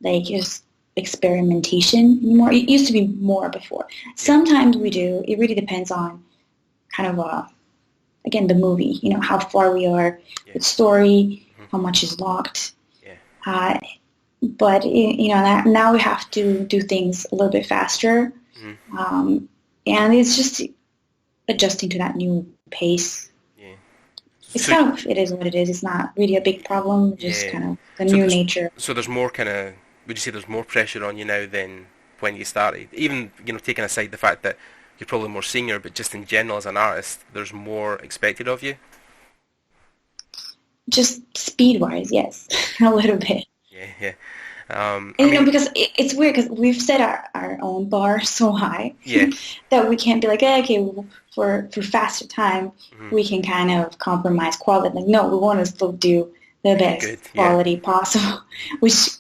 like just experimentation anymore. It used to be more before. Sometimes we do. It really depends on kind of again the movie. How far we are with story, how much is locked. But now we have to do things a little bit faster, and it's just adjusting to that new pace. It's it is what it is. It's not really a big problem. Just kind of the new nature. So there's more kind of. Would you say there's more pressure on you now than when you started? Even taking aside the fact that you're probably more senior, but just in general as an artist, there's more expected of you. Just speed-wise, yes, a little bit. Yeah. Because it's weird because we've set our own bar so high that we can't be like, for faster time, we can kind of compromise quality. Like, no, we want to still do the best quality possible, which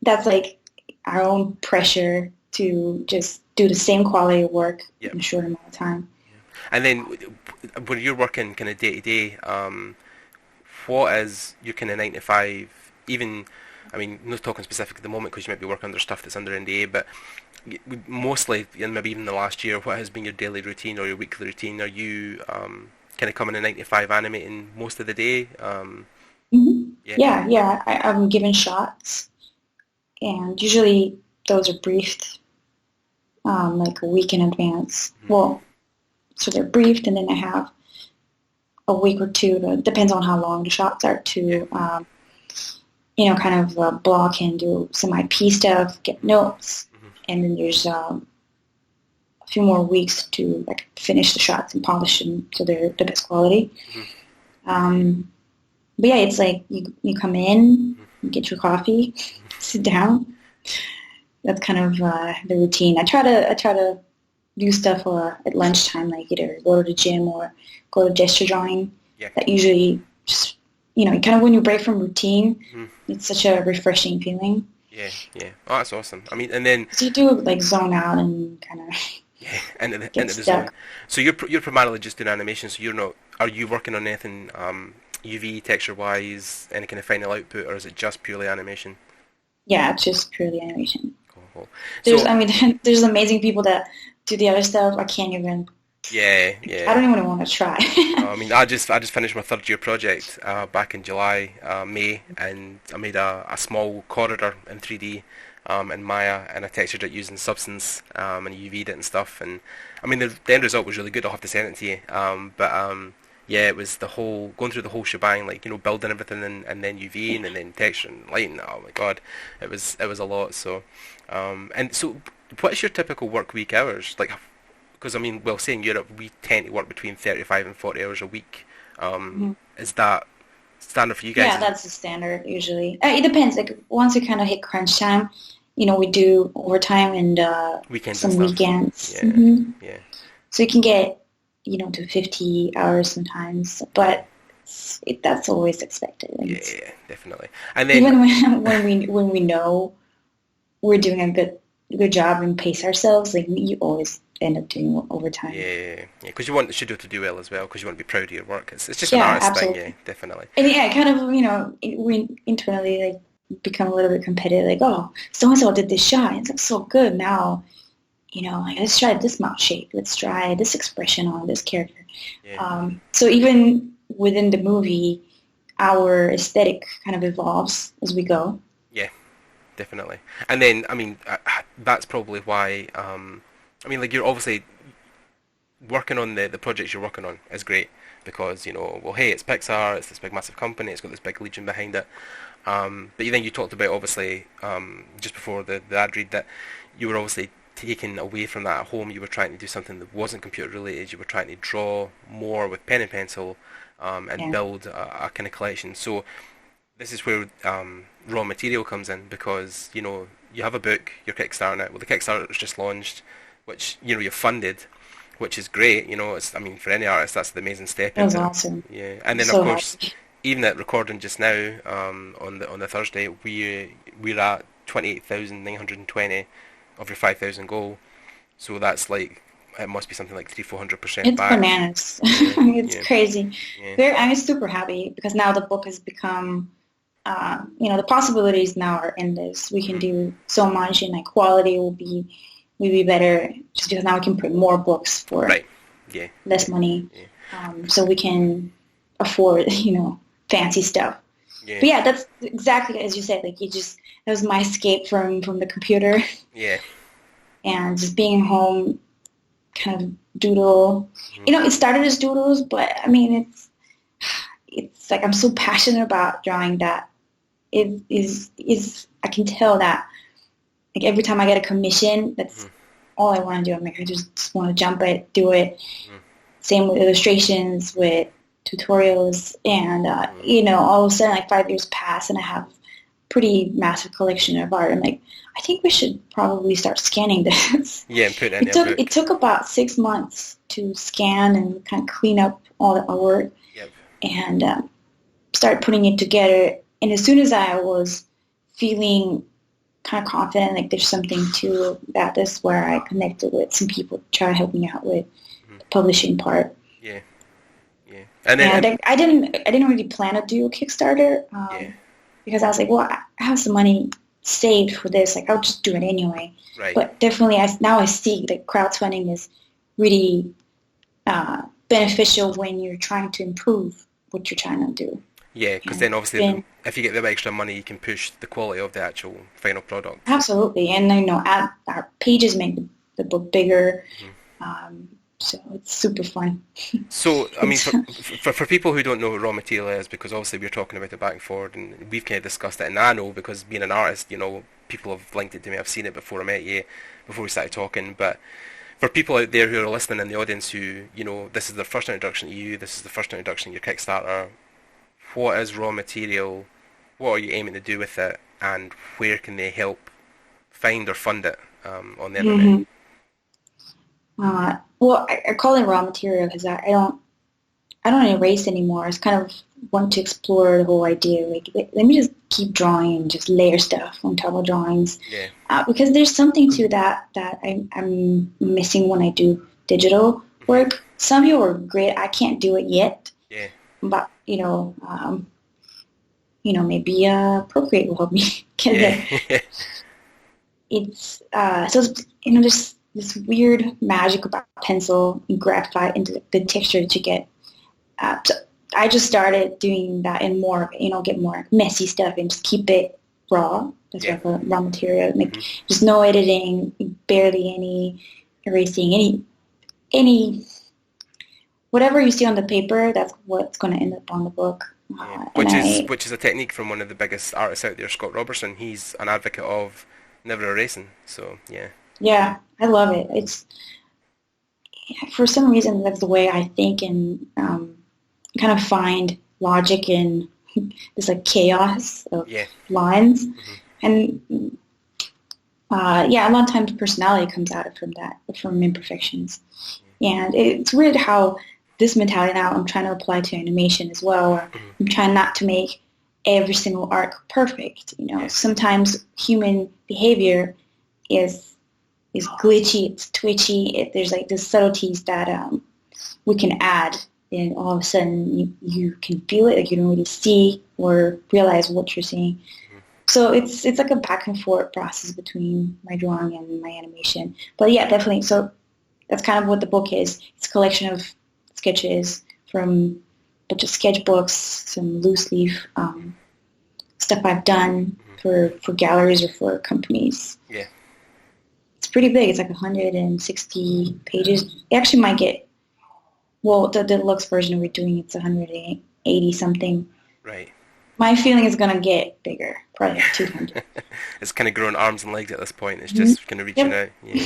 that's like our own pressure to just do the same quality of work in a short amount of time. And then when you're working kind of day to day, what is your kind of 9 to 5, even, I mean, not talking specific at the moment because you might be working under stuff that's under NDA, but mostly, and maybe even the last year, what has been your daily routine or your weekly routine? Are you kind of coming in 9 to 5 animating most of the day? Yeah. I'm given shots, and usually those are briefed like a week in advance. Well, so they're briefed, and then I have a week or two, depends on how long the shots are, to kind of block and do some IP stuff, get notes, and then there's a few more weeks to like finish the shots and polish them so they're the best quality. But yeah, it's like you come in, you get your coffee, sit down. That's kind of the routine. I try to do stuff at lunchtime, like either go to the gym or go to gesture drawing. Yeah. That usually just, kind of when you break from routine, it's such a refreshing feeling. Yeah. Oh, that's awesome. I mean, and then so you do like zone out and kind of into get the stuck. zone. So you're primarily just doing animation. So you're not. Are you working on anything UV texture wise, any kind of final output, or is it just purely animation? Yeah, it's just purely animation. Cool. There's amazing people that do the other stuff. I can't even. Yeah. I don't even want to try. I mean, I just finished my third year project back in July, May, and I made a small corridor in 3D in Maya, and I textured it using Substance and UV'd it and stuff. And I mean, the end result was really good. I'll have to send it to you. Yeah, it was going through the whole shebang, like building everything and then UVing and then texture and lighting. Oh my god, it was a lot. So, and so, what is your typical work week hours like? Because I mean, well, say in Europe, we tend to work between 35 and 40 hours a week. Is that standard for you guys? Yeah, that's the standard usually. It depends. Like once we kind of hit crunch time, we do overtime and some weekends. Yeah. So you can get to 50 hours sometimes, but that's always expected. Yeah, definitely. And then even when we know we're doing a good job and pace ourselves, like you always end up doing overtime. Yeah. Because you want the studio to do well as well, because you want to be proud of your work. It's just an artist thing, yeah, definitely. And yeah, kind of, we internally like become a little bit competitive, like, oh, so-and-so did this shot, it's like so good now, like let's try this mouth shape, let's try this expression on this character. Yeah. So even within the movie, our aesthetic kind of evolves as we go. Yeah, definitely. And then, I mean, that's probably why, like you're obviously working on the projects you're working on is great because, well, hey, it's Pixar, it's this big massive company, it's got this big legion behind it. But then you talked about, obviously, just before the ad read, that you were obviously taken away from that at home. You were trying to do something that wasn't computer related. You were trying to draw more with pen and pencil and build a kind of collection. So this is where raw material comes in because, you have a book, you're kickstarting it. Well, the Kickstarter was just launched, which, you've funded, which is great. It's, I mean, for any artist, that's the amazing step. That was awesome. Yeah, and then, of course, even at recording just now, on the Thursday, we're at 28,920 of your 5,000 goal. So that's like, it must be something like 300-400% it's back. Bananas. It's crazy. Yeah. I'm super happy because now the book has become, the possibilities now are endless. We can do so much, and like quality will be better just because now we can print more books for less money. Yeah. So we can afford, fancy stuff. Yeah. But yeah, that's exactly as you said. Like that was my escape from the computer. Yeah. And just being home, kind of doodle. Mm-hmm. It started as doodles, but I mean, it's like I'm so passionate about drawing that it is. I can tell that like every time I get a commission, that's all I want to do. I'm like, I just want to jump it, do it. Same with illustrations, with tutorials, and all of a sudden, like 5 years pass, and I have pretty massive collection of art. I'm like, I think we should probably start scanning this. Yeah, and put it in your book. It took about 6 months to scan and kind of clean up all the artwork, and start putting it together. And as soon as I was feeling kind of confident, like there's something to that, that's where I connected with some people to try to help me out with the publishing part. Yeah. And then I didn't really plan to do a Kickstarter because I was like, well, I have some money saved for this. Like, I'll just do it anyway. Right. But definitely, I see that crowdfunding is really beneficial when you're trying to improve what you're trying to do. Yeah, because then obviously, if you get the extra money, you can push the quality of the actual final product. Absolutely, and our pages make the book bigger. So it's super fun. So, I mean, for people who don't know what raw material is, because obviously we're talking about it back and forward, and we've kind of discussed it, and I know because being an artist, people have linked it to me, I've seen it before I met you, before we started talking, but for people out there who are listening in the audience who, this is their first introduction to you, this is the first introduction to your Kickstarter, what is raw material, what are you aiming to do with it, and where can they help find or fund it on the internet? Well, I call it raw material because I don't erase anymore. I just kind of want to explore the whole idea. Like, let me just keep drawing and just layer stuff on top of drawings. Yeah. Because there's something to that I'm missing when I do digital work. Some people are great. I can't do it yet. Yeah. But maybe Procreate will help me get there. It's so there's this weird magic about pencil and graphite into the texture that you get. So I just started doing that and more, get more messy stuff and just keep it raw. That's why I call it raw material. Like just no editing, barely any erasing, any whatever you see on the paper. That's what's going to end up on the book. Which is a technique from one of the biggest artists out there, Scott Robertson. He's an advocate of never erasing. So yeah. Yeah, I love it. It's for some reason that's the way I think and kind of find logic in this like chaos of lines, and a lot of times personality comes out from imperfections, and it's weird how this mentality now I'm trying to apply to animation as well. Where I'm trying not to make every single arc perfect. Sometimes human behavior is glitchy, it's twitchy. There's like the subtleties that we can add, and all of a sudden you can feel it, like you don't really see or realize what you're seeing. So it's like a back and forth process between my drawing and my animation. But yeah, definitely. So that's kind of what the book is. It's a collection of sketches from a bunch of sketchbooks, some loose leaf stuff I've done for galleries or for companies. Yeah. It's pretty big. It's like 160 pages. It actually might get, the deluxe version we're doing, it's 180 something. Right. My feeling is going to get bigger, probably like 200. It's kind of growing arms and legs at this point. It's just kind of reaching out. Yeah.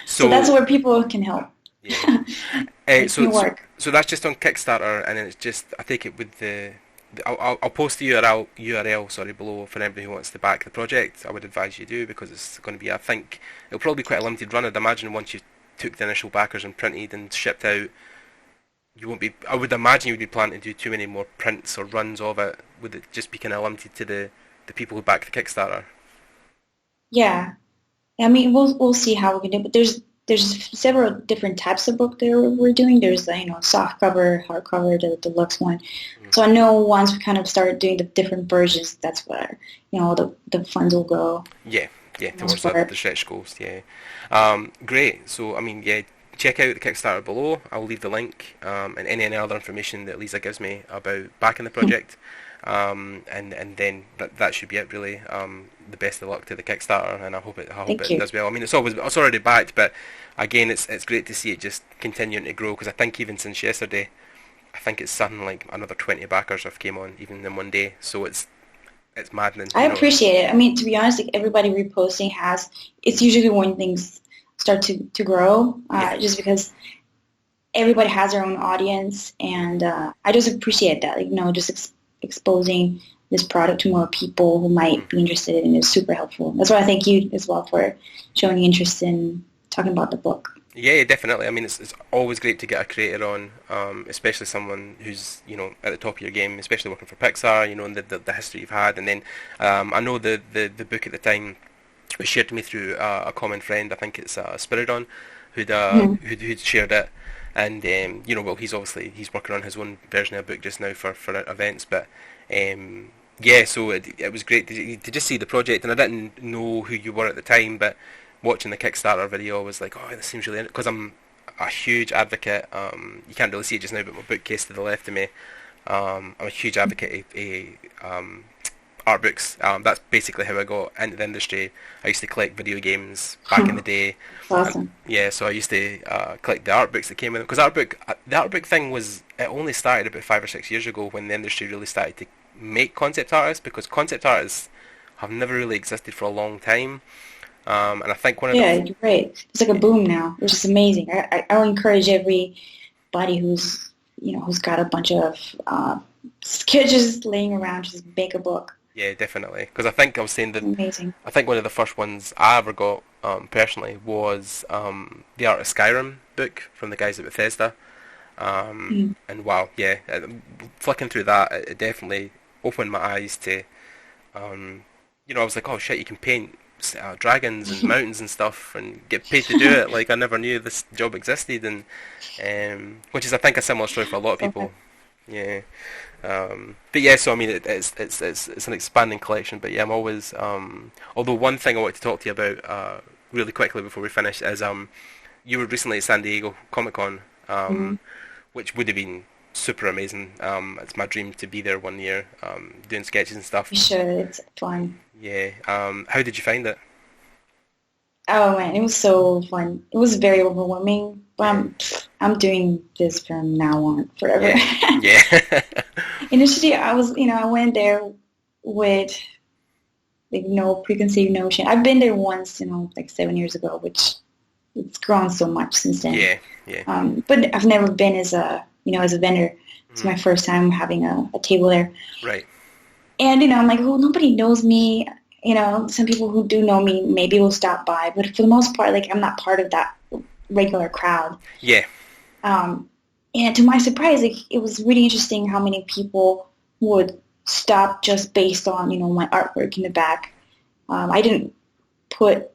So that's where people can help. Yeah. So that's just on Kickstarter, and then it's just, I take it with I'll post the URL below for anybody who wants to back the project. I would advise you do, because it's going to be, I think, it'll probably be quite a limited run. I'd imagine once you took the initial backers and printed and shipped out, I would imagine you would be planning to do too many more prints or runs of it. Would it just be kind of limited to the people who back the Kickstarter? Yeah. I mean, we'll see how we can do it, but there's several different types of book that we're doing. There's soft cover, hardcover, the deluxe one. So I know once we kind of start doing the different versions, that's where the funds will go. Yeah, towards the stretch goals. Yeah, great. So I mean, check out the Kickstarter below. I'll leave the link and any other information that Lisa gives me about backing the project. And then that should be it really. The best of luck to the Kickstarter, and I hope it does well. I mean, it's already backed, but again, it's great to see it just continuing to grow, because I think even since yesterday, I think it's something like another 20 backers have came on even in one day. So it's maddening. I appreciate it. I mean, to be honest, like everybody reposting it's usually when things start to grow, just because everybody has their own audience, and I just appreciate that. Like, just exposing this product to more people who might be interested in it is super helpful. That's why I thank you as well for showing interest in talking about the book. Yeah, definitely. I mean, it's always great to get a creator on, especially someone who's at the top of your game, especially working for Pixar. And the history you've had, and then I know the book at the time was shared to me through a common friend. I think it's Spiridon, who'd shared it, and he's working on his own version of the book just now for events, but. So it was great to just see the project, and I didn't know who you were at the time, but watching the Kickstarter video, I was like, oh, this seems really, because I'm a huge advocate. You can't really see it just now, but my bookcase to the left of me, I'm a huge advocate of art books. That's basically how I got into the industry. I used to collect video games back in the day. Awesome. So I used to collect the art books that came in, because the art book thing it only started about 5 or 6 years ago, when the industry really started to make concept artists, because concept artists have never really existed for a long time. And I think one of you're right. It's like a boom now, which is amazing. I'll encourage everybody who's got a bunch of could just laying around, just make a book. Yeah, definitely. Because I think I was saying that Amazing. I think one of the first ones I ever got personally was the Art of Skyrim book from the guys at Bethesda. And wow, yeah, flicking through that, it definitely opened my eyes to, I was like, oh shit, you can paint dragons and mountains and stuff and get paid to do it. Like, I never knew this job existed, and which is, I think, a similar story for a lot of people. Yeah. But yeah, so I mean, it's an expanding collection. But yeah, I'm always. Although one thing I wanted to talk to you about really quickly before we finish is you were recently at San Diego Comic Con, which would have been super amazing. It's my dream to be there one year, doing sketches and stuff. You should. It's fun. Yeah. How did you find it? Oh man, it was so fun. It was very overwhelming, but I'm doing this from now on forever. Yeah. Initially, I went there with like no preconceived notion. I've been there once, like 7 years ago, which it's grown so much since then. Yeah. But I've never been as a vendor. It's my first time having a table there. Right. And I'm like, oh, nobody knows me. Some people who do know me maybe will stop by, but for the most part, like, I'm not part of that regular crowd. Yeah. And to my surprise, it was really interesting how many people would stop just based on, my artwork in the back. I didn't put,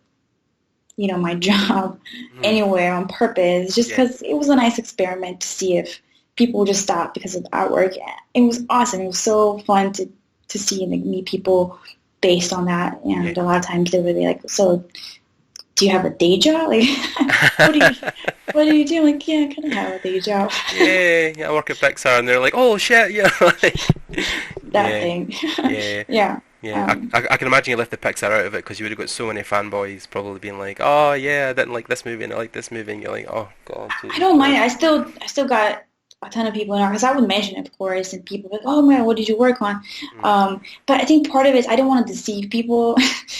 my job anywhere on purpose, just because it was a nice experiment to see if people would just stop because of the artwork. It was awesome. It was so fun to see and meet people based on that. And a lot of times they were like, so do you have a day job? Like, what do you do? Like, yeah, I kind of have a day job. Yeah, I work at Pixar, and they're like, oh shit, yeah. That thing. Yeah. Yeah, I can imagine you left the Pixar out of it because you would have got so many fanboys probably being like, oh yeah, I didn't like this movie and I like this movie, and you're like, oh god. I don't mind. I still got a ton of people in art because I would mention it, of course, and people like, oh man, what did you work on? But I think part of it is I don't want to deceive people.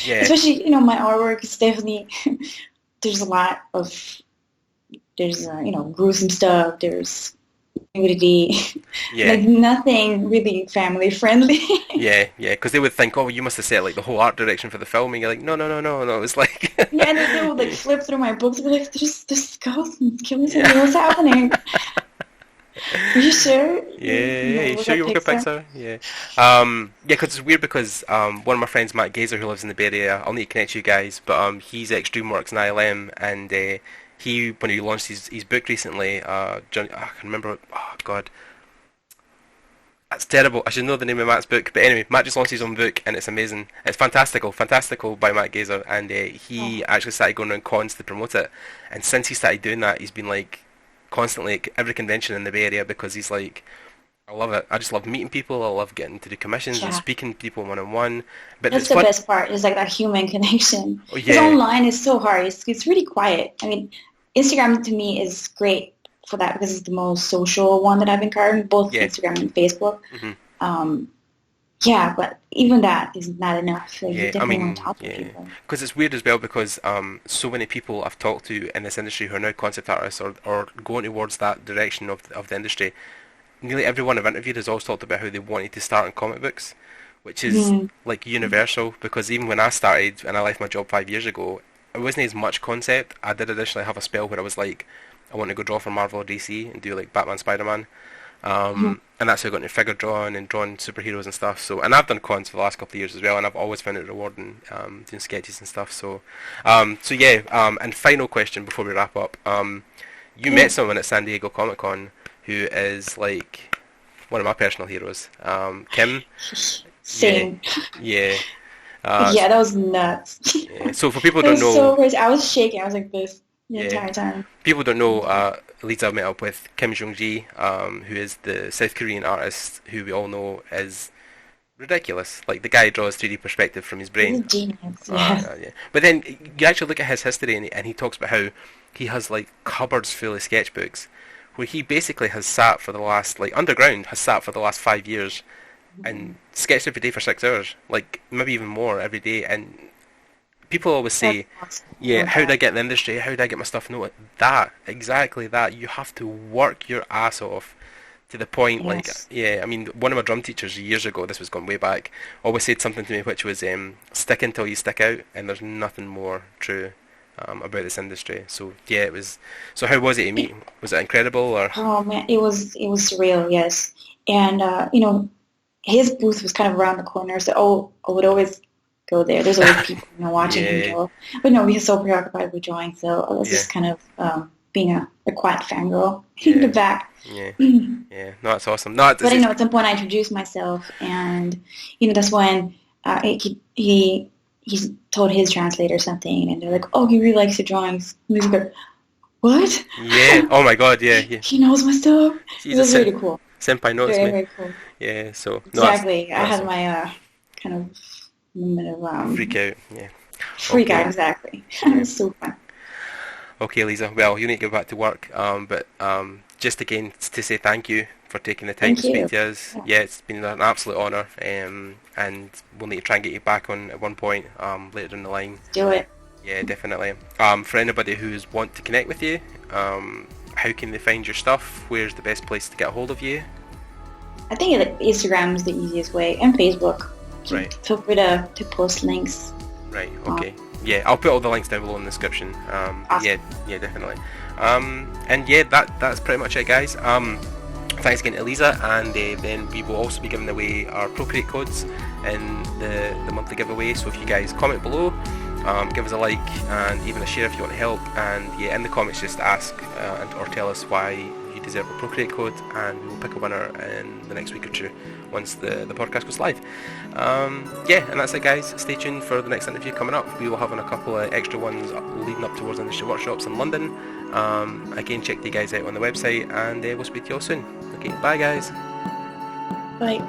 Yeah. Especially, my artwork is definitely there's a lot of gruesome stuff. There's nudity. Yeah. Like nothing really family friendly. Yeah, because they would think, oh, you must have set like the whole art direction for the film, and you're like, no, it's like. Yeah, and then they would like flip through my books and be like, there's ghosts and killings and what's happening. Are you sure? Yeah, you sure you work at Pixar? Yeah. Because it's weird because one of my friends, Matt Gazer, who lives in the Bay Area, I'll need to connect you guys, but he's at DreamWorks and ILM, and when he launched his book recently, I can remember, oh god, that's terrible, I should know the name of Matt's book, but anyway, Matt just launched his own book, and it's amazing. It's Fantastical by Matt Gazer, and he actually started going around cons to promote it, and since he started doing that, he's been like, constantly at every convention in the Bay Area because he's like, I love it. I just love meeting people. I love getting to do commissions and speaking to people one-on-one. But that's the best part, is like that human connection. Oh, yeah. Because online is so hard. It's really quiet. I mean, Instagram to me is great for that because it's the most social one that I've encountered, both Instagram and Facebook. Yeah, but even that is not enough. Like, you definitely want to talk to people. Because it's weird as well because so many people I've talked to in this industry who are now concept artists or going towards that direction of the industry, nearly everyone I've interviewed has always talked about how they wanted to start in comic books, which is like universal, because even when I started and I left my job 5 years ago, it wasn't as much concept. I did initially have a spell where I was like, I want to go draw for Marvel or DC and do like Batman, Spider-Man. And that's how I got into figure drawing and drawing superheroes and stuff. So, and I've done cons for the last couple of years as well, and I've always found it rewarding doing sketches and stuff. So, and final question before we wrap up. You met someone at San Diego Comic Con who is like one of my personal heroes, Kim. Same. Yeah. That was nuts. Yeah. So for people who don't know, so crazy. I was shaking. I was like this the entire time. People don't know, Eliza met up with Kim Jong-ji, who is the South Korean artist who we all know is ridiculous. Like, the guy draws 3D perspective from his brain. He's a genius, yeah. But then you actually look at his history and he talks about how he has like cupboards full of sketchbooks where he basically has sat for the last, like underground, has sat for the last 5 years and sketched every day for 6 hours, like maybe even more every day. And people always say, how do I get in the industry? How do I get my stuff noted? Exactly that. You have to work your ass off To the point, Yes. I mean, one of my drum teachers years ago, this was going way back, always said something to me which was, stick until you stick out, and there's nothing more true about this industry. So yeah, it was. So how was it to meet? Was it incredible or? Oh man, it was surreal, yes. And his booth was kind of around the corner, so I would always go there. There's always people watching him go. But no, he was so preoccupied with drawing, so I was just kind of being a quiet fangirl in the back. Yeah, yeah. No, that's awesome. No, but at some point I introduced myself, and that's when he told his translator something, and they're like, "Oh, he really likes your drawings." And he's like, "What?" Yeah. Oh my God. Yeah. Yeah. He knows my stuff. It was really cool. Senpai noticed me. Very cool. Yeah. So exactly. I had my kind of moment of freak out. Yeah. Freak out. Exactly. It was so fun. Okay, Lisa. Well, you need to go back to work. But just again to say thank you for taking the time to speak to us. Yeah, it's been an absolute honour. And we'll need to try and get you back on at one point later down the line. Do it. Yeah, definitely. For anybody who's want to connect with you, how can they find your stuff? Where's the best place to get a hold of you? I think Instagram is the easiest way, and Facebook. Right. Feel free to post links. Right. Okay. Yeah, I'll put all the links down below in the description. Awesome. Yeah, definitely. And yeah, that's pretty much it, guys. Thanks again to Eliza, and then we will also be giving away our Procreate codes in the monthly giveaway. So if you guys comment below, give us a like and even a share if you want to help. And yeah, in the comments just ask or tell us why you deserve a Procreate code, and we will pick a winner in the next week or two once the podcast goes live. Yeah, and that's it, guys. Stay tuned for the next interview coming up. We will have a couple of extra ones leading up towards industry workshops in London. Again, check you guys out on the website, and we'll speak to you all soon. Okay, bye guys. Bye.